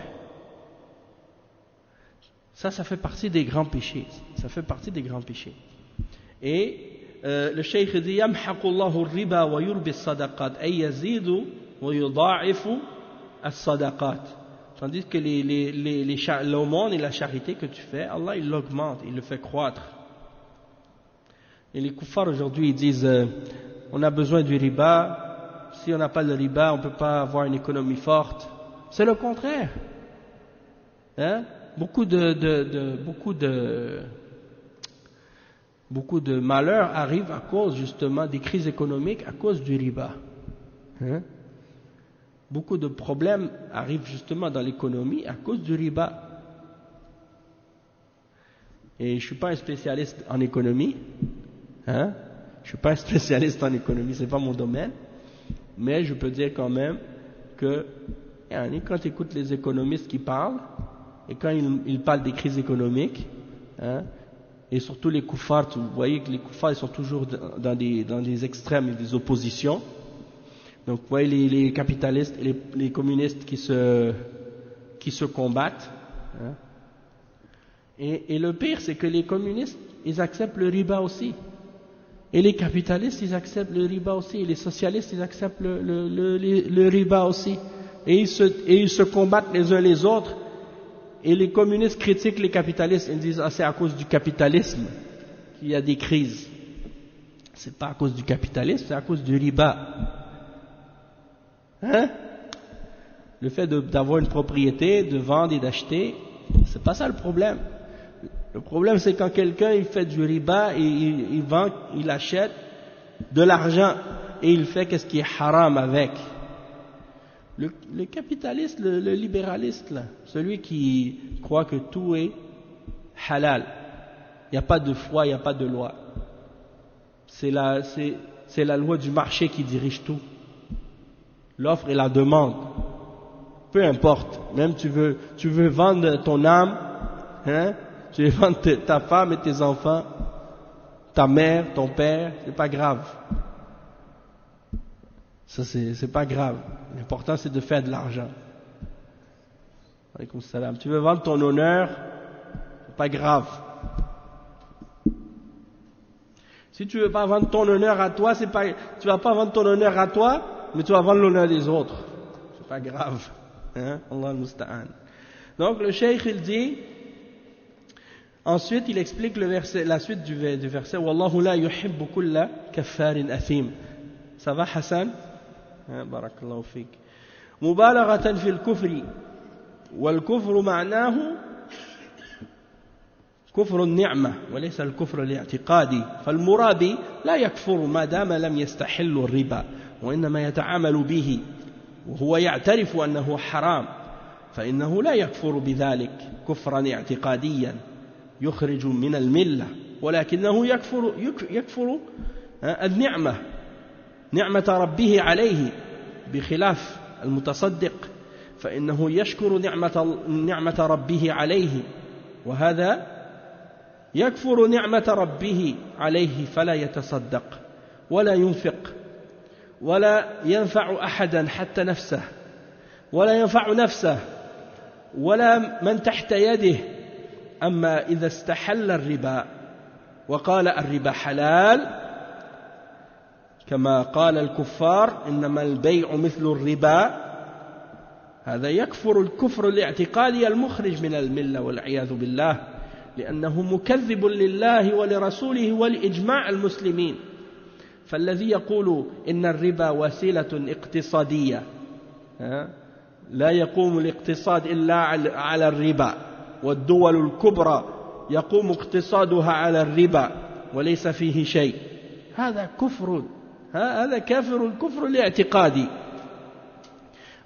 ça fait partie des grands péchés. Ça fait partie des grands péchés. Et le cheikh dit يمحق الله الربا ويربي الصدقات أي يزيد ويضاعف الصدقات. Tandis que l'aumône et la charité que tu fais, Allah il l'augmente, il le fait croître. Et les kuffars aujourd'hui ils disent on a besoin du riba. Si on n'a pas de riba, on ne peut pas avoir une économie forte. C'est le contraire. Hein? Beaucoup de malheurs arrivent à cause justement des crises économiques, à cause du riba. Hein? Beaucoup de problèmes arrivent justement dans l'économie à cause du riba. Et je ne suis pas un spécialiste en économie. Hein? Je ne suis pas un spécialiste en économie, ce n'est pas mon domaine. Mais je peux dire quand même que quand tu écoutes les économistes qui parlent, et quand ils parlent des crises économiques, et surtout les kuffars, vous voyez que les kuffars ils sont toujours dans des extrêmes et des oppositions. Donc vous voyez les capitalistes et les communistes qui se combattent. Et le pire c'est que les communistes, ils acceptent le riba aussi. Et les capitalistes, ils acceptent le riba aussi. Et les socialistes, ils acceptent le riba aussi. Et ils se combattent les uns les autres. Et les communistes critiquent les capitalistes. Ils disent, c'est à cause du capitalisme qu'il y a des crises. C'est pas à cause du capitalisme, c'est à cause du riba. Hein? Le fait d'avoir une propriété, de vendre et d'acheter, c'est pas ça le problème. Le problème, c'est quand quelqu'un il fait du riba et il vend, il achète de l'argent et il fait qu'est-ce qui est haram avec. Le capitaliste, le libéraliste, là, celui qui croit que tout est halal, il n'y a pas de foi, il n'y a pas de loi. C'est la loi du marché qui dirige tout. L'offre et la demande. Peu importe, même tu veux vendre ton âme, hein? Tu veux vendre ta femme et tes enfants, ta mère, ton père, c'est pas grave. Ça c'est pas grave. L'important c'est de faire de l'argent. Alaykoum salam. Tu veux vendre ton honneur, c'est pas grave. Si tu veux pas vendre ton honneur à toi, tu vas pas vendre ton honneur à toi, mais tu vas vendre l'honneur des autres. C'est pas grave. Hein? Allah al-Musta'an. Donc le cheikh il dit, ensuite il explique la suite du verset Wallahu la yuhibbu kulla kaffarin athim. Ça va Hassan? Barakallahu fik. Mubalaghatan fil kufri wal kufru ma'nahu كفر النعمة وليس الكفر الاعتقادي فالمرابي لا يكفر ما دام لم يستحل الربا وإنما يتعامل به وهو يعترف أنه حرام فإنه لا يكفر بذلك كفرا اعتقاديا يخرج من الملة ولكنه يكفر النعمة نعمة ربه عليه بخلاف المتصدق فإنه يشكر نعمة ربه عليه وهذا يكفر نعمة ربه عليه فلا يتصدق ولا ينفق ولا ينفع أحدا حتى نفسه ولا ينفع نفسه ولا من تحت يده. أما إذا استحل الربا وقال الربا حلال كما قال الكفار إنما البيع مثل الربا، هذا يكفر الكفر الاعتقادي المخرج من الملة والعياذ بالله، لأنه مكذب لله ولرسوله ولإجماع المسلمين. فالذي يقول إن الربا وسيلة اقتصادية، لا يقوم الاقتصاد إلا على الربا، والدول الكبرى يقوم اقتصادها على الربا وليس فيه شيء، هذا كفر، هذا كافر الكفر الاعتقادي.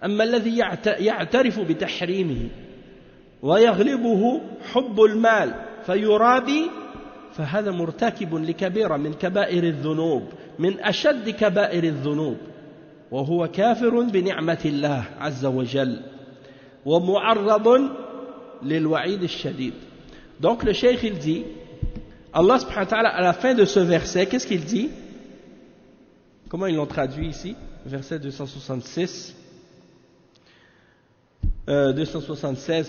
أما الذي يعترف بتحريمه ويغلبه حب المال فيرابي، فهذا مرتكب لكبيرة من كبائر الذنوب، من أشد كبائر الذنوب، وهو كافر بنعمة الله عز وجل ومعرض للوعيد الشديد. Donc le cheikh il dit, Allah subhanahu wa ta'ala à la fin de ce verset, qu'est-ce qu'il dit? Comment ils l'ont traduit ici? Verset 276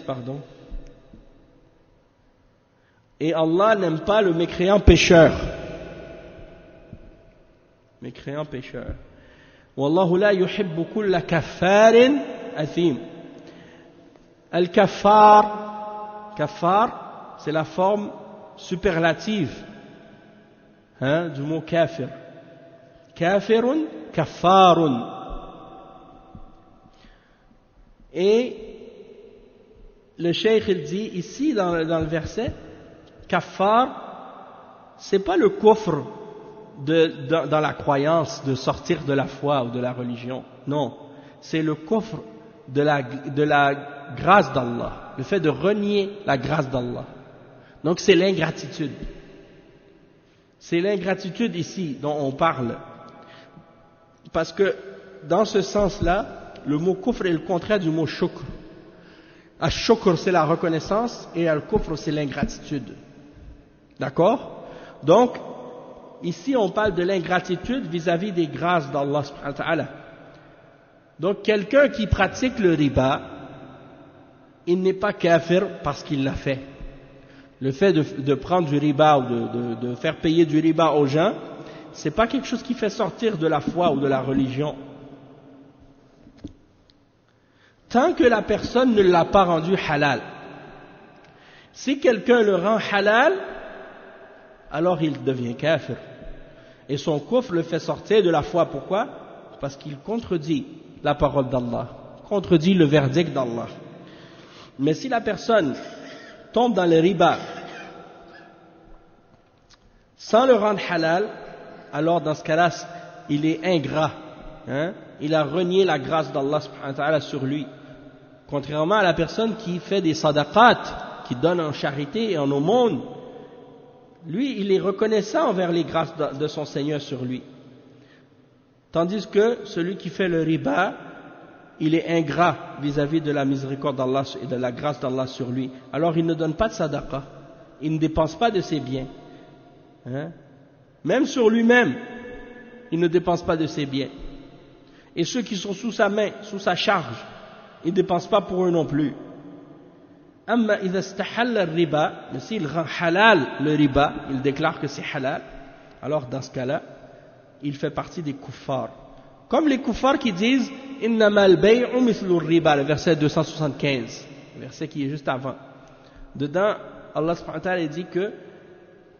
pardon. Et Allah n'aime pas le mécréant pécheur. Mécréant pécheur. Wallahu la yuhibbu kulla kaffarin athim. Al-kaffar, kaffar, c'est la forme superlative du mot kafir. Kafirun, kaffarun. Et le cheikh il dit ici dans le verset, kaffar, c'est pas le kufr dans la croyance de sortir de la foi ou de la religion. Non, c'est le kufr de la grâce d'Allah, le fait de renier la grâce d'Allah. Donc c'est l'ingratitude. C'est l'ingratitude ici dont on parle. Parce que dans ce sens-là, le mot kufr est le contraire du mot shukr. Al-shukr c'est la reconnaissance et al-kufr c'est l'ingratitude. D'accord? Donc, ici on parle de l'ingratitude vis-à-vis des grâces d'Allah subhanahu wa ta'ala. Donc quelqu'un qui pratique le riba, il n'est pas kafir parce qu'il l'a fait. Le fait de prendre du riba ou de faire payer du riba aux gens, c'est pas quelque chose qui fait sortir de la foi ou de la religion. Tant que la personne ne l'a pas rendu halal. Si quelqu'un le rend halal, alors il devient kafir. Et son kufr le fait sortir de la foi. Pourquoi? Parce qu'il contredit la parole d'Allah, contredit le verdict d'Allah. Mais si la personne tombe dans le riba sans le rendre halal, alors dans ce cas-là, il est ingrat. Il a renié la grâce d'Allah subhanahu wa ta'ala sur lui. Contrairement à la personne qui fait des sadaqat, qui donne en charité et en aumône, lui, il est reconnaissant envers les grâces de son Seigneur sur lui. Tandis que celui qui fait le riba, il est ingrat vis-à-vis de la miséricorde d'Allah et de la grâce d'Allah sur lui. Alors il ne donne pas de sadaqa, il ne dépense pas de ses biens. Même sur lui-même, il ne dépense pas de ses biens. Et ceux qui sont sous sa main, sous sa charge, ils ne dépensent pas pour eux non plus. Amma idha istahalla al-riba, mais s'il rend halal le riba, il déclare que c'est halal, alors dans ce cas-là, il fait partie des kuffars. Comme les kuffars qui disent innama al-bay'u mithlu al-riba, le verset 275, le verset qui est juste avant. Dedans, Allah subhanahu wa ta'ala dit que,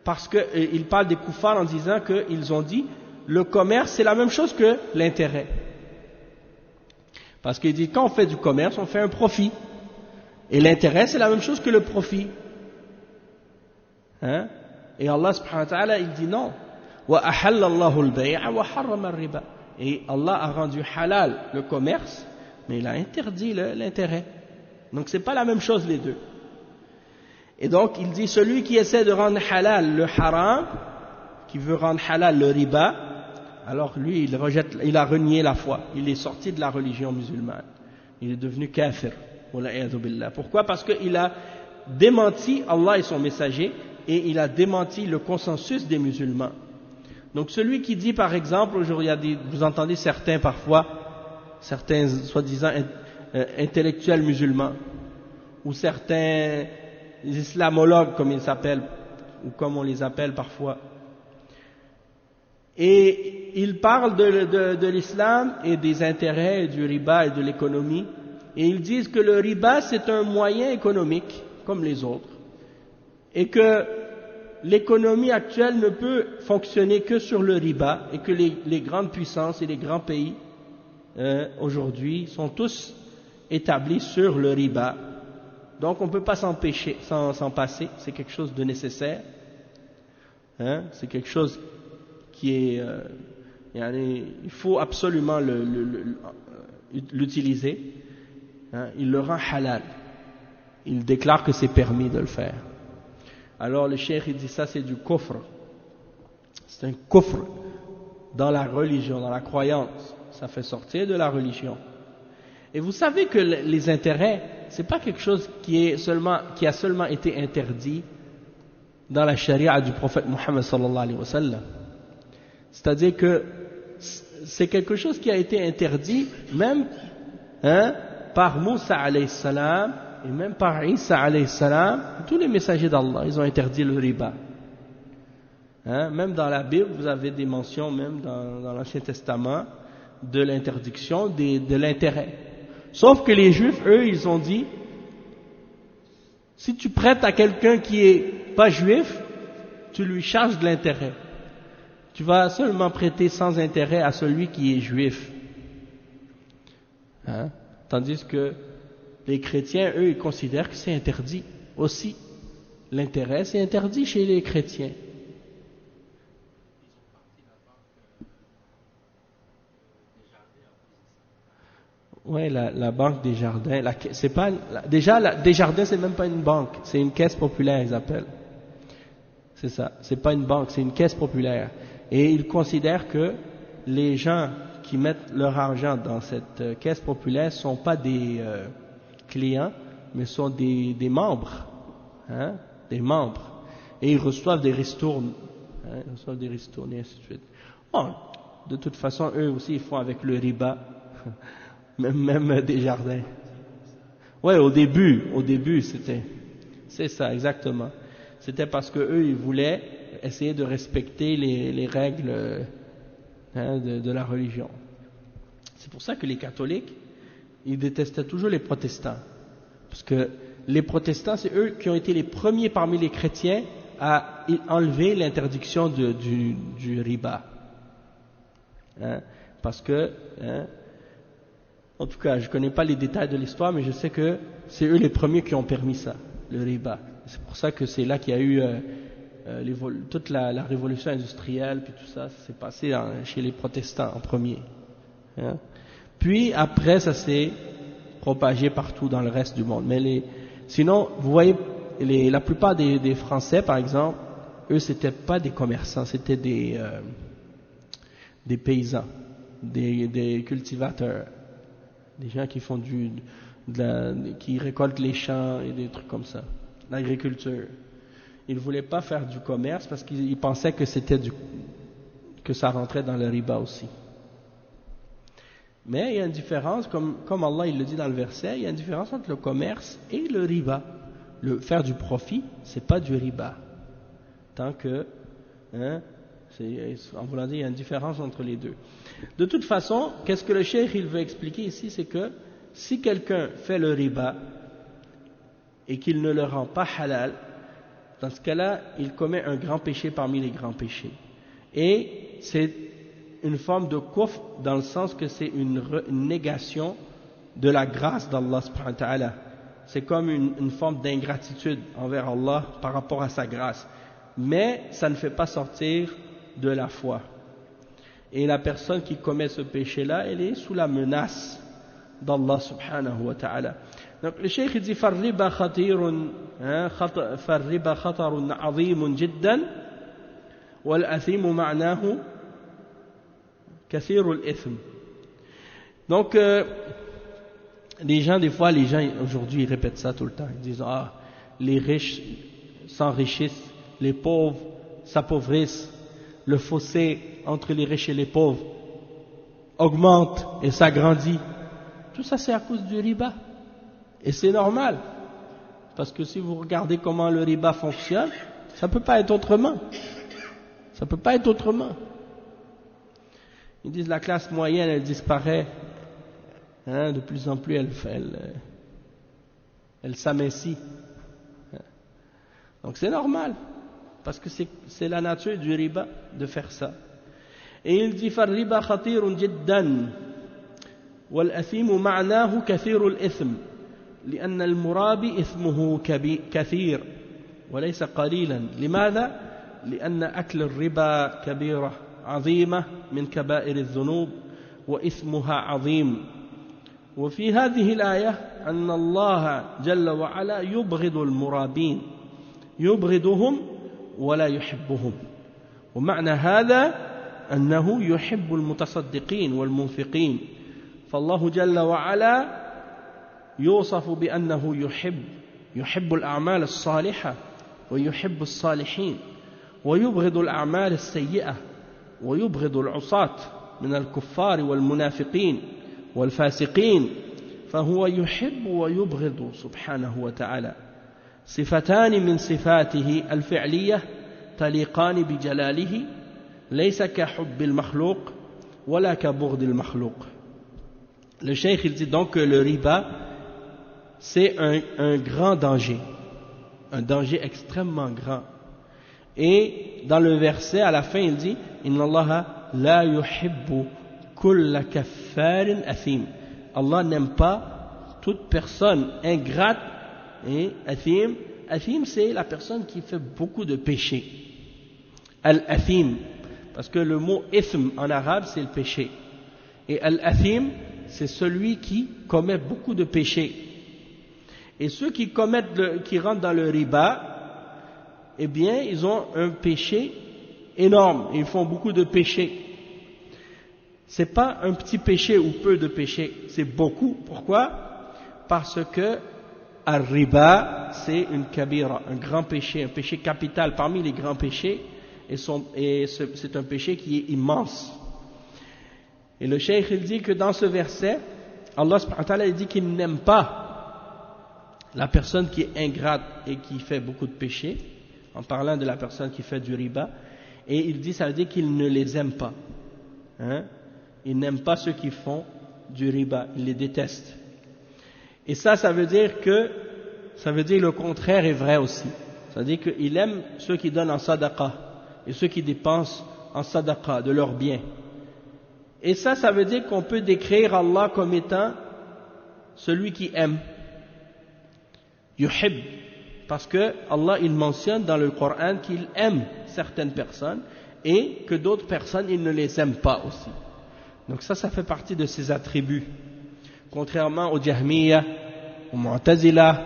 parce qu'il parle des kuffars en disant qu'ils ont dit le commerce c'est la même chose que l'intérêt. Parce qu'il dit quand on fait du commerce, on fait un profit. Et l'intérêt, c'est la même chose que le profit. Et Allah subhanahu wa ta'ala, il dit non. وَأَحَلَّ اللَّهُ الْبَيْعَ وَحَرَّمَ الرِّبَا. Et Allah a rendu halal le commerce, mais il a interdit l'intérêt. Donc c'est pas la même chose les deux. Et donc il dit celui qui essaie de rendre halal le haram, qui veut rendre halal le riba, alors lui il a renié la foi, il est sorti de la religion musulmane, il est devenu kafir. Pourquoi? Parce qu'il a démenti Allah et son messager et il a démenti le consensus des musulmans. Donc celui qui dit par exemple, aujourd'hui vous entendez certains parfois, certains soi-disant intellectuels musulmans, ou certains islamologues comme ils s'appellent, ou comme on les appelle parfois, et ils parlent de l'islam et des intérêts et du riba et de l'économie, et ils disent que le riba c'est un moyen économique comme les autres, et que l'économie actuelle ne peut fonctionner que sur le riba, et que les grandes puissances et les grands pays aujourd'hui sont tous établis sur le riba. Donc on ne peut pas s'en passer, c'est quelque chose de nécessaire, c'est quelque chose qui est, il faut absolument l'utiliser. Il le rend halal, il déclare que c'est permis de le faire. Alors le cheikh il dit ça c'est du kufr, c'est un kufr dans la religion, dans la croyance, ça fait sortir de la religion. Et vous savez que les intérêts, c'est pas quelque chose qui a seulement été interdit dans la charia du prophète Mohammed sallallahu alayhi wa sallam. C'est-à-dire que c'est quelque chose qui a été interdit même par Moussa alayhi salam et même par Isa alayhi salam. Tous les messagers d'Allah, ils ont interdit le riba. Même dans la Bible, vous avez des mentions, même dans l'Ancien Testament, de l'interdiction de l'intérêt. Sauf que les Juifs, eux, ils ont dit, si tu prêtes à quelqu'un qui est pas juif, tu lui charges de l'intérêt. Tu vas seulement prêter sans intérêt à celui qui est juif. Tandis que les chrétiens, eux, ils considèrent que c'est interdit aussi. L'intérêt, c'est interdit chez les chrétiens. Oui, la banque des jardins. C'est pas, des jardins, c'est même pas une banque, c'est une caisse populaire, ils appellent. C'est ça. C'est pas une banque, c'est une caisse populaire. Et ils considèrent que les gens qui mettent leur argent dans cette caisse populaire sont pas des clients, mais sont des membres, des membres. Et ils reçoivent des ristournes, ils reçoivent des ristournes et ainsi de suite. Bon, de toute façon, eux aussi, ils font avec le riba. Même des jardins. Ouais, au début, c'est ça, exactement. C'était parce que eux, ils voulaient essayer de respecter les règles de la religion. C'est pour ça que les catholiques, ils détestaient toujours les protestants. Parce que les protestants, c'est eux qui ont été les premiers parmi les chrétiens à enlever l'interdiction du riba. Parce que, en tout cas, je ne connais pas les détails de l'histoire, mais je sais que c'est eux les premiers qui ont permis ça, le riba. C'est pour ça que c'est là qu'il y a eu toute la révolution industrielle, puis tout ça, ça s'est passé chez les protestants en premier. Puis après, ça s'est propagé partout dans le reste du monde. Mais sinon, vous voyez, la plupart des Français, par exemple, eux, c'était pas des commerçants, c'était des paysans, des cultivateurs. Des gens qui font qui récoltent les champs et des trucs comme ça, l'agriculture. Ils ne voulaient pas faire du commerce parce qu'ils pensaient que que ça rentrait dans le riba aussi. Mais il y a une différence, comme Allah il le dit dans le verset, il y a une différence entre le commerce et le riba. Faire du profit, c'est pas du riba. Tant que, en voulant dire, il y a une différence entre les deux. De toute façon, qu'est-ce que le cheikh il veut expliquer ici, c'est que si quelqu'un fait le riba et qu'il ne le rend pas halal, dans ce cas-là, il commet un grand péché parmi les grands péchés. Et c'est une forme de kufr dans le sens que c'est une négation de la grâce d'Allah subhanahu wa ta'ala. C'est comme une forme d'ingratitude envers Allah par rapport à sa grâce. Mais ça ne fait pas sortir de la foi. Et la personne qui commet ce péché-là, elle est sous la menace d'Allah subhanahu wa ta'ala. Donc le cheikh dit فَالرِّبَا خَطَرٌ عَظِيمٌ جِدًّا وَالْأَثِيمُ مَعْنَاهُ كَثِيرُ الْإِثْمِ. Donc des gens aujourd'hui ils répètent ça tout le temps. Ils disent les riches s'enrichissent les pauvres s'appauvrissent, le fossé entre les riches et les pauvres augmente et s'agrandit. Tout ça c'est à cause du riba. Et c'est normal. Parce que si vous regardez comment le riba fonctionne, ça ne peut pas être autrement. Ça ne peut pas être autrement. Ils disent la classe moyenne, elle disparaît. Hein, de plus en plus, elle s'amincit. Donc c'est normal. Parce que c'est la nature du riba de faire ça. Et il dit فالربا خطير جدا والأثيم معناه كثير الإثم لأن المرابي إثمه كثير وليس قليلا. لماذا؟ لأن أكل الربا كبيرة عظيمة من كبائر الذنوب وإثمها عظيم. وفي هذه الآية أن الله جل وعلا يبغض المرابين، يبغضهم ولا يحبهم. ومعنى هذا أنه يحب المتصدقين والمنفقين. فالله جل وعلا يوصف بأنه يحب الأعمال الصالحة ويحب الصالحين، ويبغض الأعمال السيئة، ويبغض العصاة من الكفار والمنافقين والفاسقين. فهو يحب ويبغض سبحانه وتعالى. صفتان من صفاته الفعلية تليقان بجلاله ليس كحب المخلوق ولا كبغض المخلوق. Le cheikh il dit donc que le riba c'est un grand danger, un danger extrêmement grand. Et dans le verset à la fin il dit Inna Allah la yuhibbu kulla kaffarin athim. Allah n'aime pas toute personne ingrate et athim. Athim c'est la personne qui fait beaucoup de péchés. Al-athim, parce que le mot ithm en arabe c'est le péché. Et al-athim c'est celui qui commet beaucoup de péchés. Et ceux qui rentrent dans le riba, eh bien, ils ont un péché énorme. Ils font beaucoup de péchés. C'est pas un petit péché ou peu de péchés, c'est beaucoup. Pourquoi? Parce que al-riba, c'est une kabira, un grand péché, un péché capital parmi les grands péchés, et c'est un péché qui est immense. Et le cheikh il dit que dans ce verset, Allah subhanahu wa ta'ala dit qu'il n'aime pas la personne qui est ingrate et qui fait beaucoup de péchés, en parlant de la personne qui fait du riba, et il dit, ça veut dire qu'il ne les aime pas. Hein? Il n'aime pas ceux qui font du riba, il les déteste. Et ça veut dire le contraire est vrai aussi. Ça veut dire qu'il aime ceux qui donnent en sadaqa et ceux qui dépensent en sadaqa de leurs biens. Et ça veut dire qu'on peut décrire Allah comme étant celui qui aime. Yuhib. Parce que Allah, il mentionne dans le Coran qu'il aime certaines personnes et que d'autres personnes, il ne les aime pas aussi. Donc ça fait partie de ses attributs. Contrairement aux Jahmiya, aux Mu'tazila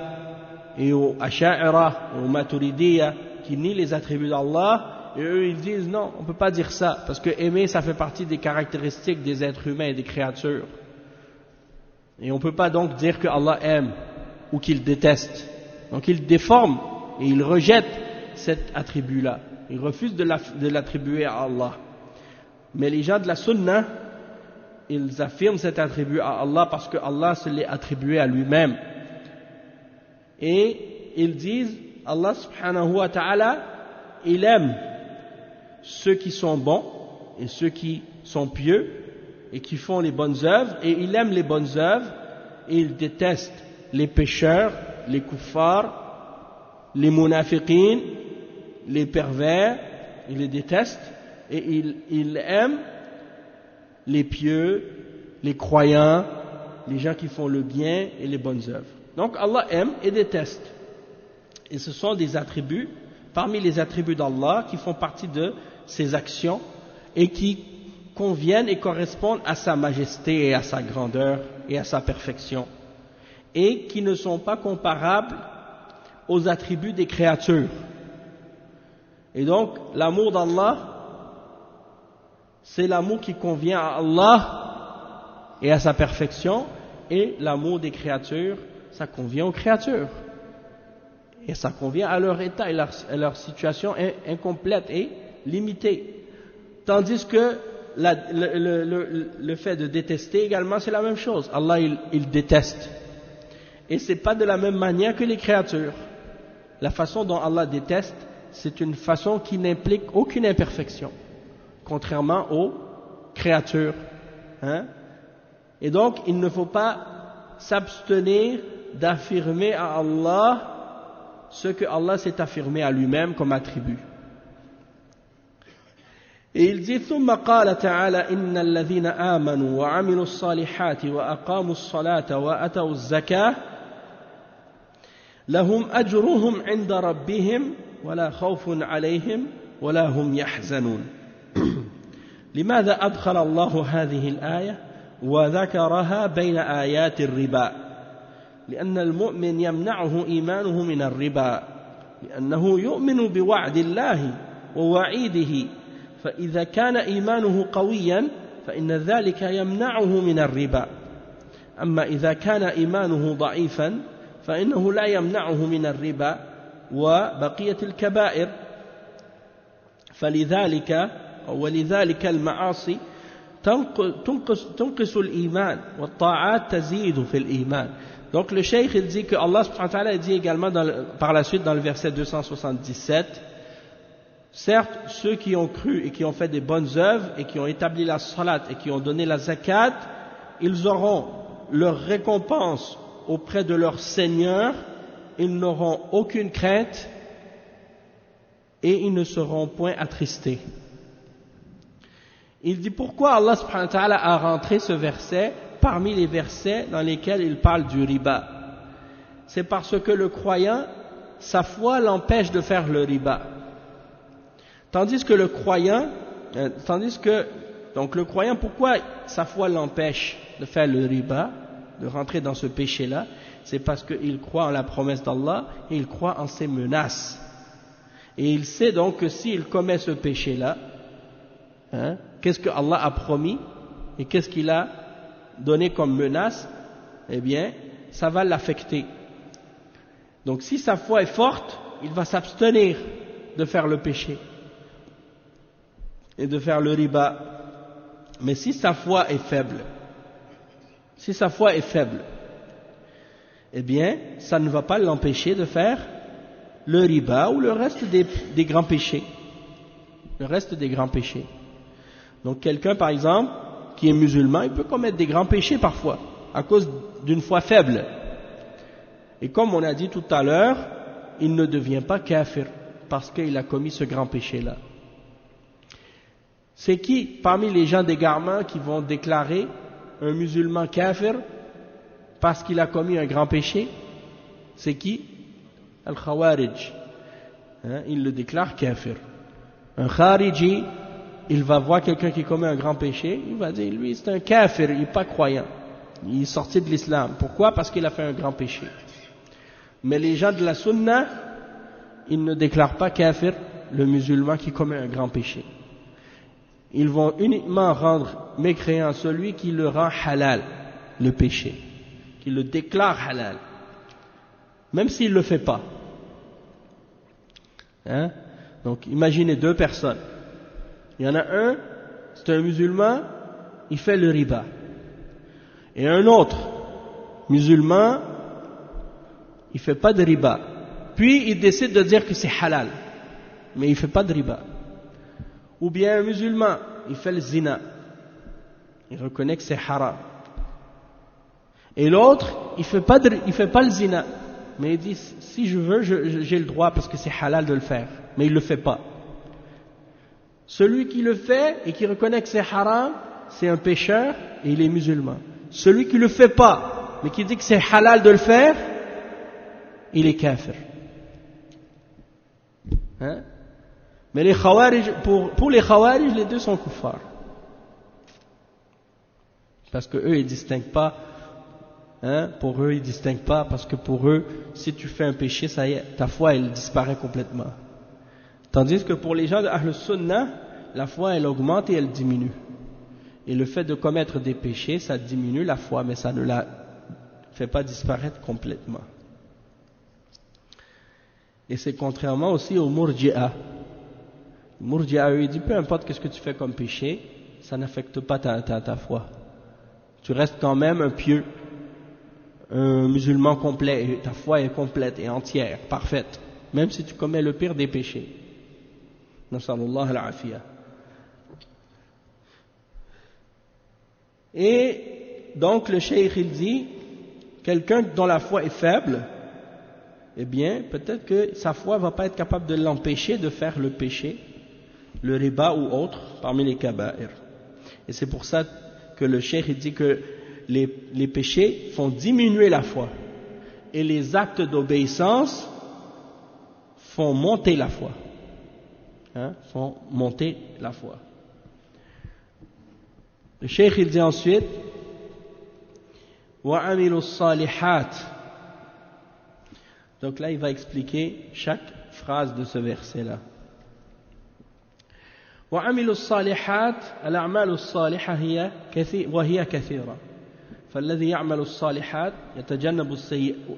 et aux Asha'ira, aux Maturidiyya, qui nient les attributs d'Allah. Et eux, ils disent non, on ne peut pas dire ça, parce que aimer, ça fait partie des caractéristiques des êtres humains et des créatures. Et on ne peut pas donc dire que Allah aime ou qu'il déteste. Donc il déforme et il rejette cet attribut-là. Il refuse de l'attribuer à Allah. Mais les gens de la Sunna, ils affirment cet attribut à Allah parce que Allah se l'est attribué à lui-même. Et ils disent, Allah subhanahu wa ta'ala, il aime ceux qui sont bons et ceux qui sont pieux et qui font les bonnes œuvres, et il aime les bonnes œuvres et il déteste les pécheurs, les kuffars, les munafiqin, les pervers, il les déteste, et il aime les pieux, les croyants, les gens qui font le bien et les bonnes œuvres. Donc Allah aime et déteste. Et ce sont des attributs, parmi les attributs d'Allah, qui font partie de ses actions et qui conviennent et correspondent à sa majesté et à sa grandeur et à sa perfection, et qui ne sont pas comparables aux attributs des créatures. Et donc l'amour d'Allah, c'est l'amour qui convient à Allah et à sa perfection, et l'amour des créatures, ça convient aux créatures. Et ça convient à leur état et leur situation est incomplète et limitée. Tandis que le fait de détester également, c'est la même chose. Allah, il déteste. Et c'est pas de la même manière que les créatures. La façon dont Allah déteste, c'est une façon qui n'implique aucune imperfection, contrairement aux créatures. Hein? Et donc, il ne faut pas s'abstenir d'affirmer à Allah ce que Allah s'est affirmé à lui-même comme attribut. Et il dit ثم قال تعالى إن الذين آمنوا وعملوا الصالحات وأقاموا الصلاة وأتوا الزكاة لهم أجرهم عند ربهم ولا خوف عليهم ولا هم يحزنون. لماذا أدخل الله هذه الآية وذكرها بين آيات الربا؟ لأن المؤمن يمنعه إيمانه من الربا لأنه يؤمن بوعد الله ووعيده، فإذا كان إيمانه قويا فإن ذلك يمنعه من الربا، أما إذا كان إيمانه ضعيفا فإنه لا يمنعه من الربا وبقية الكبائر. ولذلك المعاصي تنقص الإيمان والطاعات تزيد في الإيمان. Donc le cheikh il dit que Allah subhanahu wa ta'ala dit également par la suite dans le verset 277, certes ceux qui ont cru et qui ont fait des bonnes œuvres et qui ont établi la salat et qui ont donné la zakat, ils auront leur récompense auprès de leur Seigneur, ils n'auront aucune crainte et ils ne seront point attristés. Il dit pourquoi Allah subhanahu wa ta'ala a rentré ce verset parmi les versets dans lesquels il parle du riba. C'est parce que le croyant, sa foi l'empêche de faire le riba. Tandis que le croyant, pourquoi sa foi l'empêche de faire le riba, de rentrer dans ce péché-là? C'est parce qu'il croit en la promesse d'Allah et il croit en ses menaces. Et il sait donc que s'il commet ce péché-là, qu'est-ce que Allah a promis et qu'est-ce qu'il a donné comme menace? Eh bien, ça va l'affecter. Donc si sa foi est forte, il va s'abstenir de faire le péché et de faire le riba. Mais si sa foi est faible, eh bien, ça ne va pas l'empêcher de faire le riba ou le reste des grands péchés. Le reste des grands péchés. Donc quelqu'un, par exemple, qui est musulman, il peut commettre des grands péchés parfois, à cause d'une foi faible. Et comme on a dit tout à l'heure, il ne devient pas kafir, parce qu'il a commis ce grand péché-là. C'est qui, parmi les gens d'égarement, qui vont déclarer un musulman kafir, parce qu'il a commis un grand péché? C'est qui? Al-Khawarij. Il le déclare kafir. Un Khariji, il va voir quelqu'un qui commet un grand péché, il va dire, lui c'est un kafir, il n'est pas croyant, il est sorti de l'islam. Pourquoi? Parce qu'il a fait un grand péché. Mais les gens de la sunna, ils ne déclarent pas kafir le musulman qui commet un grand péché. Ils vont uniquement rendre mécréant celui qui le rend halal, le péché, qui le déclare halal, même s'il ne le fait pas. Donc imaginez deux personnes. Il y en a un, c'est un musulman, il fait le riba. Et un autre, musulman, il ne fait pas de riba. Puis il décide de dire que c'est halal, mais il ne fait pas de riba. Ou bien un musulman, il fait le zina, il reconnaît que c'est haram. Et l'autre, il fait pas le zina, mais il dit si je veux, j'ai le droit parce que c'est halal de le faire, mais il le fait pas. Celui qui le fait et qui reconnaît que c'est haram, c'est un pécheur et il est musulman. Celui qui le fait pas, mais qui dit que c'est halal de le faire, il est kafir. Mais les Khawarij, pour les Khawarij, les deux sont kuffars. Parce que eux, ils distinguent pas. Pour eux, ils distinguent pas, parce que pour eux, si tu fais un péché, ça y est, ta foi, elle disparaît complètement. Tandis que pour les gens de Ahl Sunnah, la foi, elle augmente et elle diminue. Et le fait de commettre des péchés, ça diminue la foi, mais ça ne la fait pas disparaître complètement. Et c'est contrairement aussi au Murji'a. Murji'a, il dit peu importe qu'est-ce que tu fais comme péché, ça n'affecte pas ta foi. Tu restes quand même un pieux, un musulman complet, et ta foi est complète et entière, parfaite, même si tu commets le pire des péchés. Nasallallahu al-afiyah. Et donc le cheikh il dit, quelqu'un dont la foi est faible, eh bien peut-être que sa foi ne va pas être capable de l'empêcher de faire le péché, le riba ou autre parmi les kaba'ir. Et c'est pour ça que le cheikh il dit que les péchés font diminuer la foi et les actes d'obéissance font monter la foi. Font monter la foi. Le cheikh il dit ensuite وَعَمِلُوا الصَّالِحَاتِ. Donc là il va expliquer chaque phrase de ce verset là. وَعَمِلُوا الصَّالِحَاتِ الْأَعْمَالُ الصَّالِحَةِ وهي كثيرة فالذي يعمل الصالحات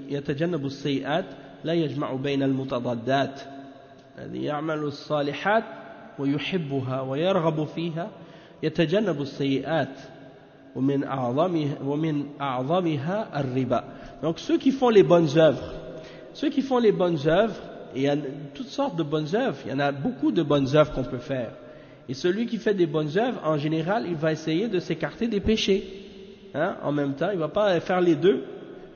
يتجنب السيئات لا يجمع بين المتضادات الذي يعمل الصالحات ويحبها ويرغب فيها يتجنب السيئات ومن أعظمها الربا. Donc ceux qui font les bonnes œuvres, il y a toutes sortes de bonnes œuvres, il y en a beaucoup de bonnes œuvres qu'on peut faire. Et celui qui fait des bonnes œuvres, en général, il va essayer de s'écarter des péchés. En même temps, il ne va pas faire les deux.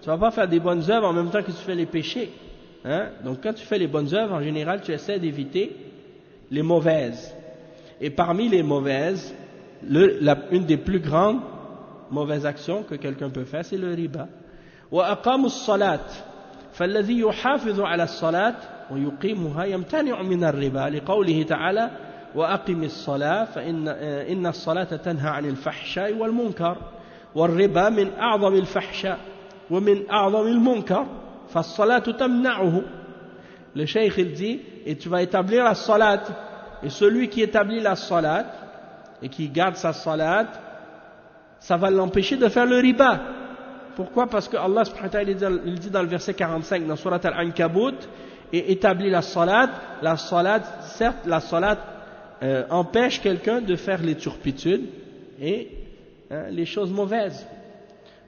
Tu ne vas pas faire des bonnes œuvres en même temps que tu fais les péchés. Donc quand tu fais les bonnes œuvres, en général, tu essaies d'éviter les mauvaises. Et parmi les mauvaises, une des plus grandes mauvaises actions que quelqu'un peut faire, c'est le riba. وَأَقَامُوا الصَّلَاةِ فَالَّذِي يُحَافِظُ عَلَى الصَّلَاةِ وَيُقِيمُهَا يَمْتَنِعُ مِنَ الرِّبَا لقوله تعالى وَأَقِمِ الصَّلَاةَ فَإِنَّ الصَّلَاةَ تَنْهَى عَنِ الْفَحْشَاءِ وَالْمُنكَرِ والربا من أعظم الفحشاء ومن أعظم المنكر فالصلاة تمنعه. Le cheikh il dit, et tu vas établir la salat, et celui qui établit la salat et qui garde sa salat, ça va l'empêcher de faire le riba. Pourquoi? Parce que Allah subhanahu wa ta'ala il dit dans le verset 45 dans Surat Al-Ankabut, et établit la salat, certes la salat empêche quelqu'un de faire les turpitudes et les choses mauvaises.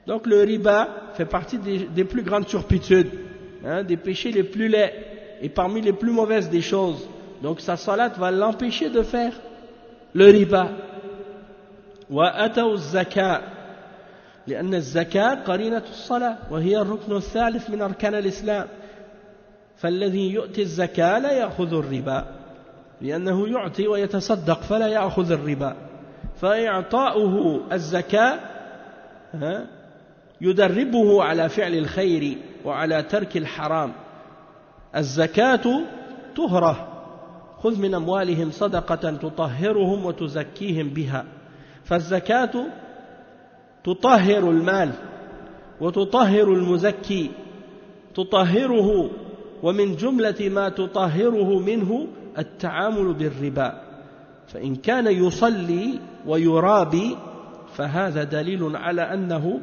Donc le riba fait partie des plus grandes turpitudes, des péchés les plus laids et parmi les plus mauvaises des choses. Donc sa salat va l'empêcher de faire le riba. وَأَتَوْا الزَّكَاةَ لأن الزكاة قرينة الصلاة وهي الركن الثالث من أركان الإسلام فالذي يؤتي الزكاة لا يأخذ الربا لأنه يعطي ويتصدق فلا يأخذ الربا فإعطاؤه الزكاة يدربه على فعل الخير وعلى ترك الحرام. الزكاة طهرة خذ من أموالهم صدقة تطهرهم وتزكيهم بها. فالزكاة تطهر المال وتطهر المزكي تطهره ومن جملة ما تطهره منه التعامل بالربا فإن كان يصلي ويرابي فهذا دليل على أنه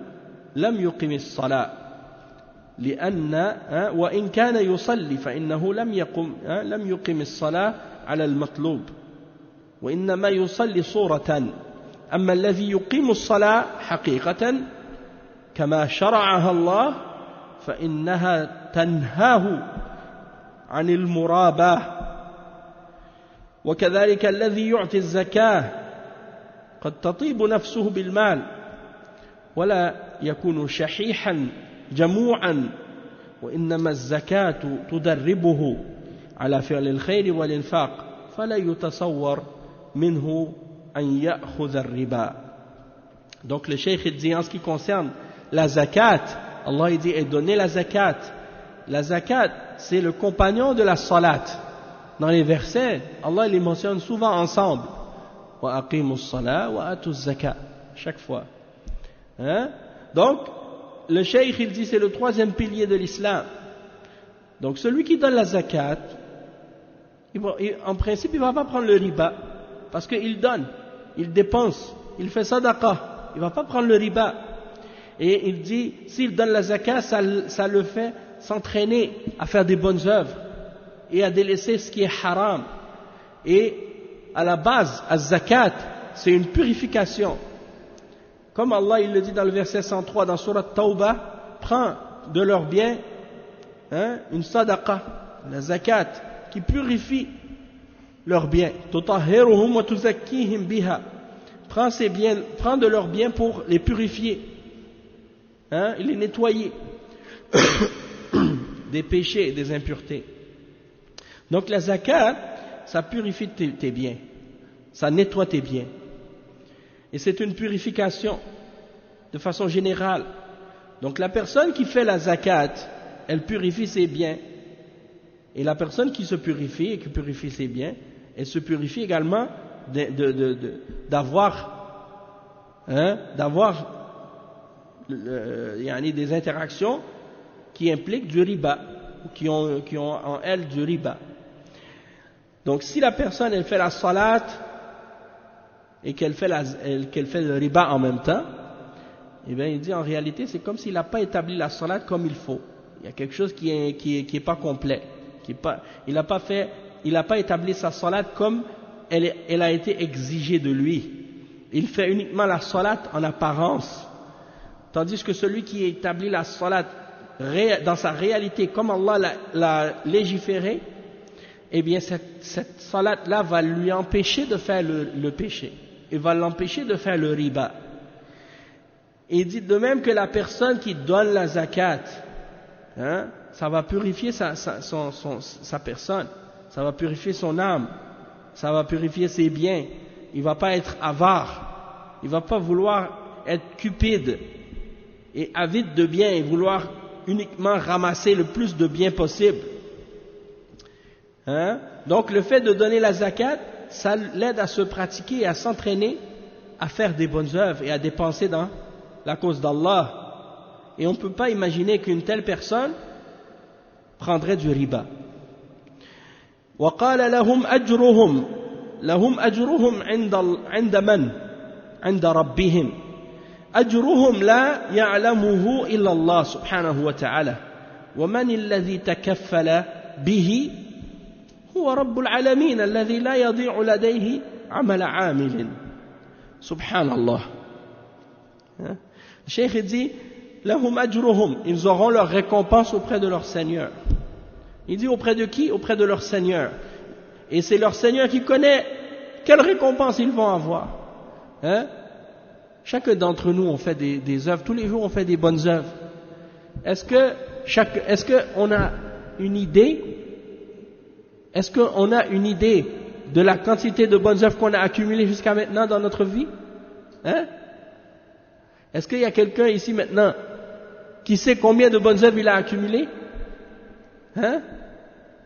لم يقم الصلاة وإن كان يصلي فإنه لم يقم الصلاة على المطلوب وإنما يصلي صورة. أما الذي يقيم الصلاة حقيقة كما شرعها الله فإنها تنهاه عن المراباة. وكذلك الذي يعطي الزكاة قد تطيب نفسه بالمال ولا يكون شحيحا جموعا وإنما الزكاة تدربه على فعل الخير والإنفاق فلا يتصور منه أن يأخذ الربا. Donc le cheikh dit en ce qui concerne la zakat, Allah il dit et donnez la zakat. La zakat c'est le compagnon de la salat. Dans les versets, Allah les mentionne souvent ensemble. Wa aqimus salat wa atuz zakat chaque fois. Donc le cheikh il dit c'est le troisième pilier de l'islam. Donc celui qui donne la zakat, en principe il ne va pas prendre le riba parce qu'il donne, il dépense, il fait sadaqa, il ne va pas prendre le riba. Et il dit s'il donne la zakat, ça le fait s'entraîner à faire des bonnes œuvres. et à délaisser ce qui est haram. Et à la base, az-zakat, c'est une purification. Comme Allah il le dit dans le verset 103 dans Surat Tawbah, prends de leurs biens une sadaqa, la zakat, qui purifie leurs biens. Tutahhiruhum wa tuzakkihim biha. Prends ces biens, prends de leurs biens pour les purifier, et les nettoyer des péchés et des impuretés. Donc la zakat, ça purifie tes biens, ça nettoie tes biens. Et c'est une purification de façon générale. Donc la personne qui fait la zakat, elle purifie ses biens. Et la personne qui se purifie et qui purifie ses biens, elle se purifie également d'avoir des interactions qui impliquent du riba, ou qui ont en elle du riba. Donc si la personne elle fait la salat et qu'elle fait le riba en même temps, eh bien il dit en réalité c'est comme s'il n'a pas établi la salat comme il faut. Il y a quelque chose qui est pas complet, il n'a pas établi sa salat comme elle a été exigée de lui. Il fait uniquement la salat en apparence, tandis que celui qui établit la salat dans sa réalité comme Allah l'a légiféré, eh bien cette salat-là va lui empêcher de faire le péché, et va l'empêcher de faire le riba. Et il dit de même que la personne qui donne la zakat, ça va purifier sa personne, ça va purifier son âme, ça va purifier ses biens. Il ne va pas être avare, il ne va pas vouloir être cupide et avide de biens et vouloir uniquement ramasser le plus de biens possible. Donc le fait de donner la zakat, ça l'aide à se pratiquer et à s'entraîner à faire des bonnes œuvres et à dépenser dans la cause d'Allah. Et on ne peut pas imaginer qu'une telle personne prendrait du riba. وقال لهم أجرهم عند من؟ عند ربهم. أجرهم لا يعلمه إلا الله سبحانه وتعالى. ومن الذي تكفل به هو رب العالمين الذي لا يضيع لديه عمل عامل. سبحان الله. Le cheikh dit lahum ajruhum, ils auront leur récompense auprès de leur Seigneur. Il dit auprès de qui? Auprès de leur Seigneur. Et c'est leur Seigneur qui connaît quelle récompense ils vont avoir. Chacun d'entre nous on fait des œuvres, tous les jours on fait des bonnes œuvres. Est-ce qu'on a une idée? Est-ce qu'on a une idée de la quantité de bonnes œuvres qu'on a accumulées jusqu'à maintenant dans notre vie? Est-ce qu'il y a quelqu'un ici maintenant qui sait combien de bonnes œuvres il a accumulées?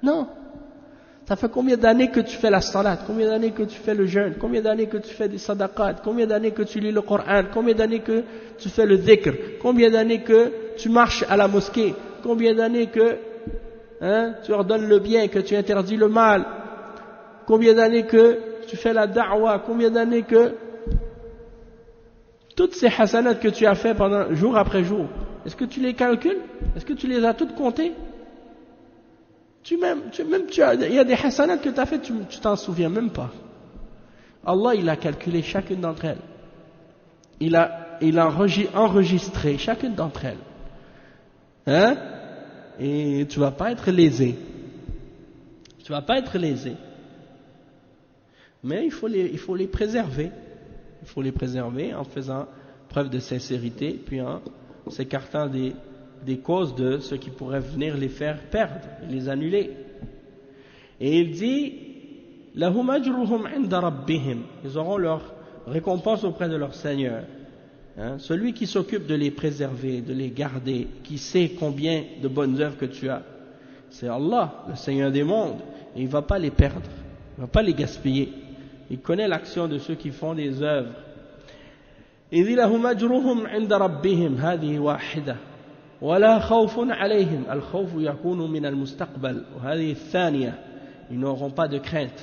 Non. Ça fait combien d'années que tu fais la salat? Combien d'années que tu fais le jeûne? Combien d'années que tu fais des sadaqat? Combien d'années que tu lis le Coran? Combien d'années que tu fais le dhikr? Combien d'années que tu marches à la mosquée? Combien d'années que tu ordonnes le bien, que tu interdis le mal? Combien d'années que tu fais la da'wa? Combien d'années que toutes ces hasanats que tu as fait pendant jour après jour, est-ce que tu les calcules? Est-ce que tu les as toutes comptées? Il y a des hasanats que tu as fait, tu t'en souviens même pas. Allah il a calculé chacune d'entre elles. Il a enregistré chacune d'entre elles. Et tu vas pas être lésé. Tu vas pas être lésé. Mais il faut les préserver. Il faut les préserver en faisant preuve de sincérité, puis en s'écartant des causes de ce qui pourrait venir les faire perdre, les annuler. Et il dit lahum ajruhum 'inda rabbihim, ils auront leur récompense auprès de leur Seigneur. Celui qui s'occupe de les préserver, de les garder, qui sait combien de bonnes œuvres que tu as, c'est Allah, le Seigneur des mondes, et il ne va pas les perdre, il ne va pas les gaspiller. Il connaît l'action de ceux qui font des œuvres. Il dit lahum ajruhum 'inda rabbihim, hadhihi wahida. ولا خوف عليهم الخوف يكون من المستقبل وهذه الثانية, ils n'auront pas de crainte.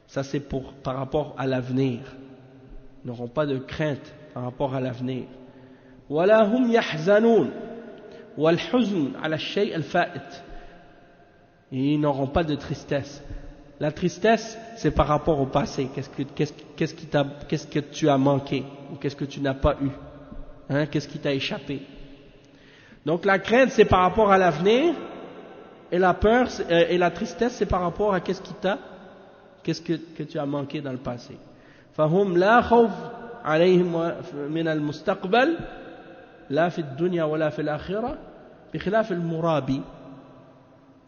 Ça c'est par rapport à l'avenir. Ils n'auront pas de crainte par rapport à l'avenir. ولا هم يحزنون والحزن على الشيء الفائت. Et ils n'auront pas de tristesse. La tristesse, c'est par rapport au passé. Qu'est-ce que tu as manqué, ou qu'est-ce que tu n'as pas eu, hein, qu'est-ce qui t'a échappé. Donc la crainte, c'est par rapport à l'avenir, et la peur et la tristesse, c'est par rapport à qu'est-ce que tu as manqué dans le passé. فهم لا خوف عليهم من المستقبل لا في الدنيا ولا في الآخرة بخلاف المرابي.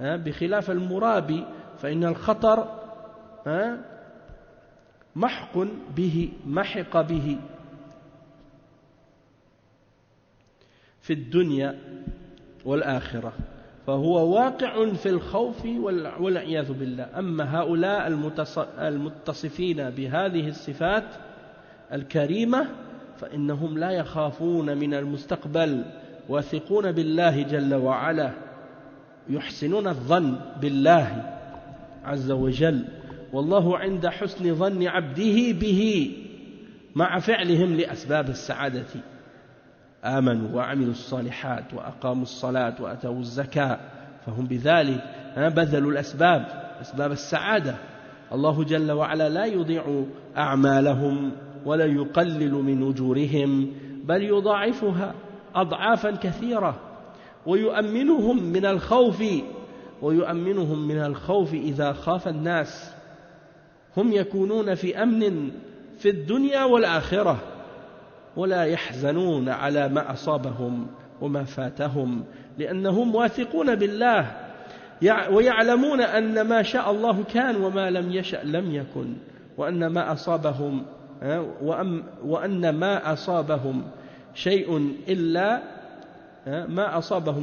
بخلاف المرابي فإن الخطر محق به في الدنيا والآخرة فهو واقع في الخوف والعياذ بالله. أما هؤلاء المتصفين بهذه الصفات الكريمة فإنهم لا يخافون من المستقبل واثقون بالله جل وعلا يحسنون الظن بالله عز وجل والله عند حسن ظن عبده به مع فعلهم لأسباب السعادة آمنوا وعملوا الصالحات وأقاموا الصلاة وأتوا الزكاة فهم بذلك بذلوا أسباب السعادة. الله جل وعلا لا يضيع أعمالهم ولا يقلل من أجورهم بل يضاعفها أضعافا كثيرة ويؤمنهم من الخوف إذا خاف الناس. هم يكونون في أمن في الدنيا والآخرة ولا يحزنون على ما أصابهم وما فاتهم لأنهم واثقون بالله ويعلمون أن ما شاء الله كان وما لم يشأ لم يكن وأن ما أصابهم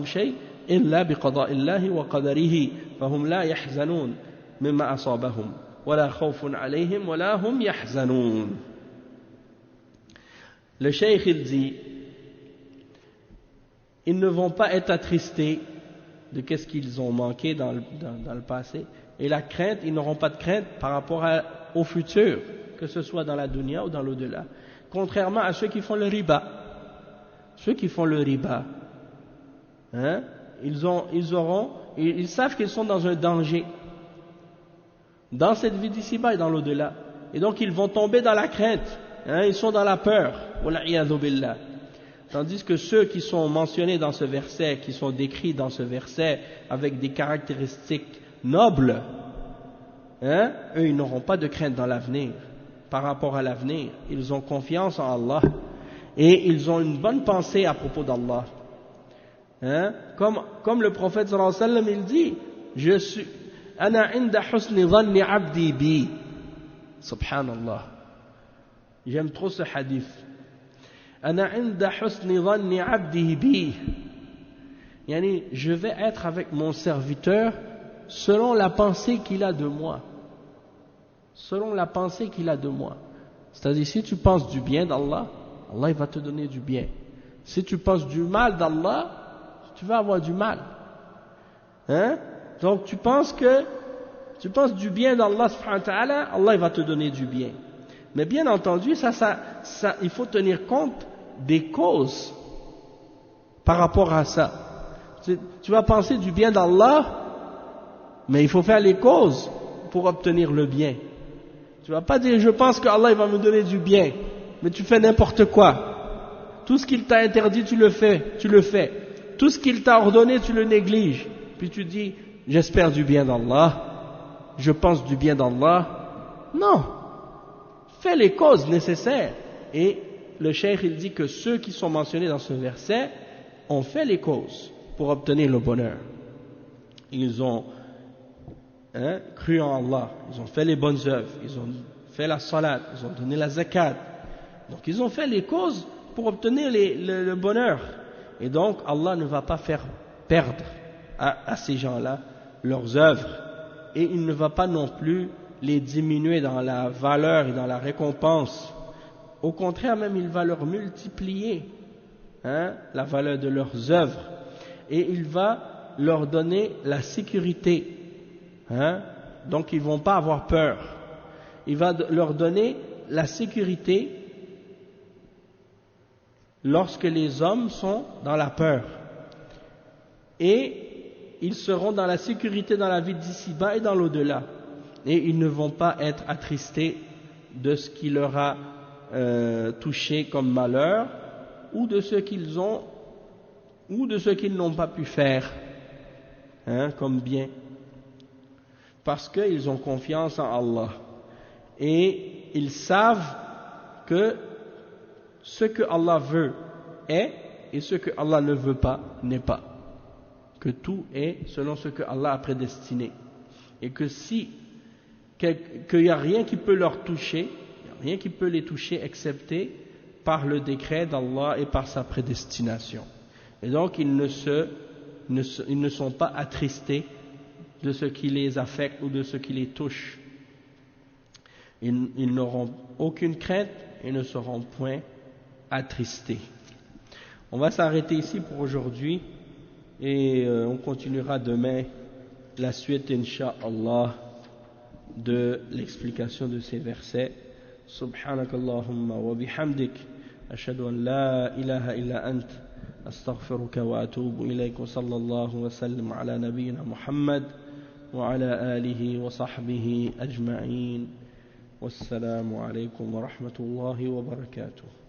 شيء إلا بقضاء الله وقدره فهم لا يحزنون مما أصابهم ولا خوف عليهم ولا هم يحزنون. Le cheikh il dit, ils ne vont pas être attristés de qu'est-ce qu'ils ont manqué dans le passé, et la crainte, ils n'auront pas de crainte par rapport au futur, que ce soit dans la dunya ou dans l'au-delà. Contrairement à ceux qui font le riba. Ceux qui font le riba, hein, ils savent qu'ils sont dans un danger, dans cette vie d'ici-bas et dans l'au-delà. Et donc ils vont tomber dans la crainte. Ils sont dans la peur, tandis que ceux qui sont mentionnés dans ce verset, qui sont décrits dans ce verset avec des caractéristiques nobles, eux ils n'auront pas de crainte dans l'avenir, par rapport à l'avenir. Ils ont confiance en Allah et ils ont une bonne pensée à propos d'Allah. Comme le prophète sallallahu alayhi wa sallam il dit, je suis ana inda husni dhanni abdi bi, subhanallah. J'aime trop ce hadith. Ana inda husni dhanni abdi bi. Yani, je vais être avec mon serviteur selon la pensée qu'il a de moi. Selon la pensée qu'il a de moi. C'est-à-dire, si tu penses du bien d'Allah, Allah il va te donner du bien. Si tu penses du mal d'Allah, tu vas avoir du mal. Donc tu penses du bien d'Allah subhanahu wa ta'ala, Allah il va te donner du bien. Mais bien entendu, il faut tenir compte des causes par rapport à ça. Tu vas penser du bien d'Allah, mais il faut faire les causes pour obtenir le bien. Tu vas pas dire je pense que Allah il va me donner du bien, mais tu fais n'importe quoi. Tout ce qu'il t'a interdit, tu le fais. Tout ce qu'il t'a ordonné, tu le négliges. Puis tu dis j'espère du bien d'Allah, je pense du bien d'Allah. Non. Fais les causes nécessaires. Et le cheikh il dit que ceux qui sont mentionnés dans ce verset ont fait les causes pour obtenir le bonheur. Ils ont cru en Allah, ils ont fait les bonnes œuvres, ils ont fait la salat, ils ont donné la zakat. Donc ils ont fait les causes pour obtenir le bonheur. Et donc Allah ne va pas faire perdre à ces gens-là leurs œuvres. Et il ne va pas non plus les diminuer dans la valeur et dans la récompense. Au contraire, même il va leur multiplier la valeur de leurs œuvres. Et il va leur donner la sécurité. Donc ils ne vont pas avoir peur. Il va leur donner la sécurité lorsque les hommes sont dans la peur. Et ils seront dans la sécurité dans la vie d'ici-bas et dans l'au-delà. Et ils ne vont pas être attristés de ce qui leur a touché comme malheur, ou de ce qu'ils ont, ou de ce qu'ils n'ont pas pu faire, comme bien. Parce qu'ils ont confiance en Allah. Et ils savent que ce que Allah veut est, et ce que Allah ne veut pas n'est pas. Que tout est selon ce que Allah a prédestiné. Et que si qu'il n'y a rien qui peut leur toucher, rien qui peut les toucher excepté par le décret d'Allah et par sa prédestination. Et donc ils ne sont pas attristés de ce qui les affecte ou de ce qui les touche. Ils n'auront aucune crainte et ne seront point attristés. On va s'arrêter ici pour aujourd'hui et on continuera demain la suite, incha'Allah, de l'explication de ces versets. Subhanakallahumma wa bihamdik, ashhadu an la ilaha illa ant, astaghfiruka wa atubu ilayk, wa sallallahu wa sallam ala nabiyyina Muhammad wa ala alihi wa sahbihi ajma'in. Wassalamu alaykum wa rahmatullahi wa barakatuh.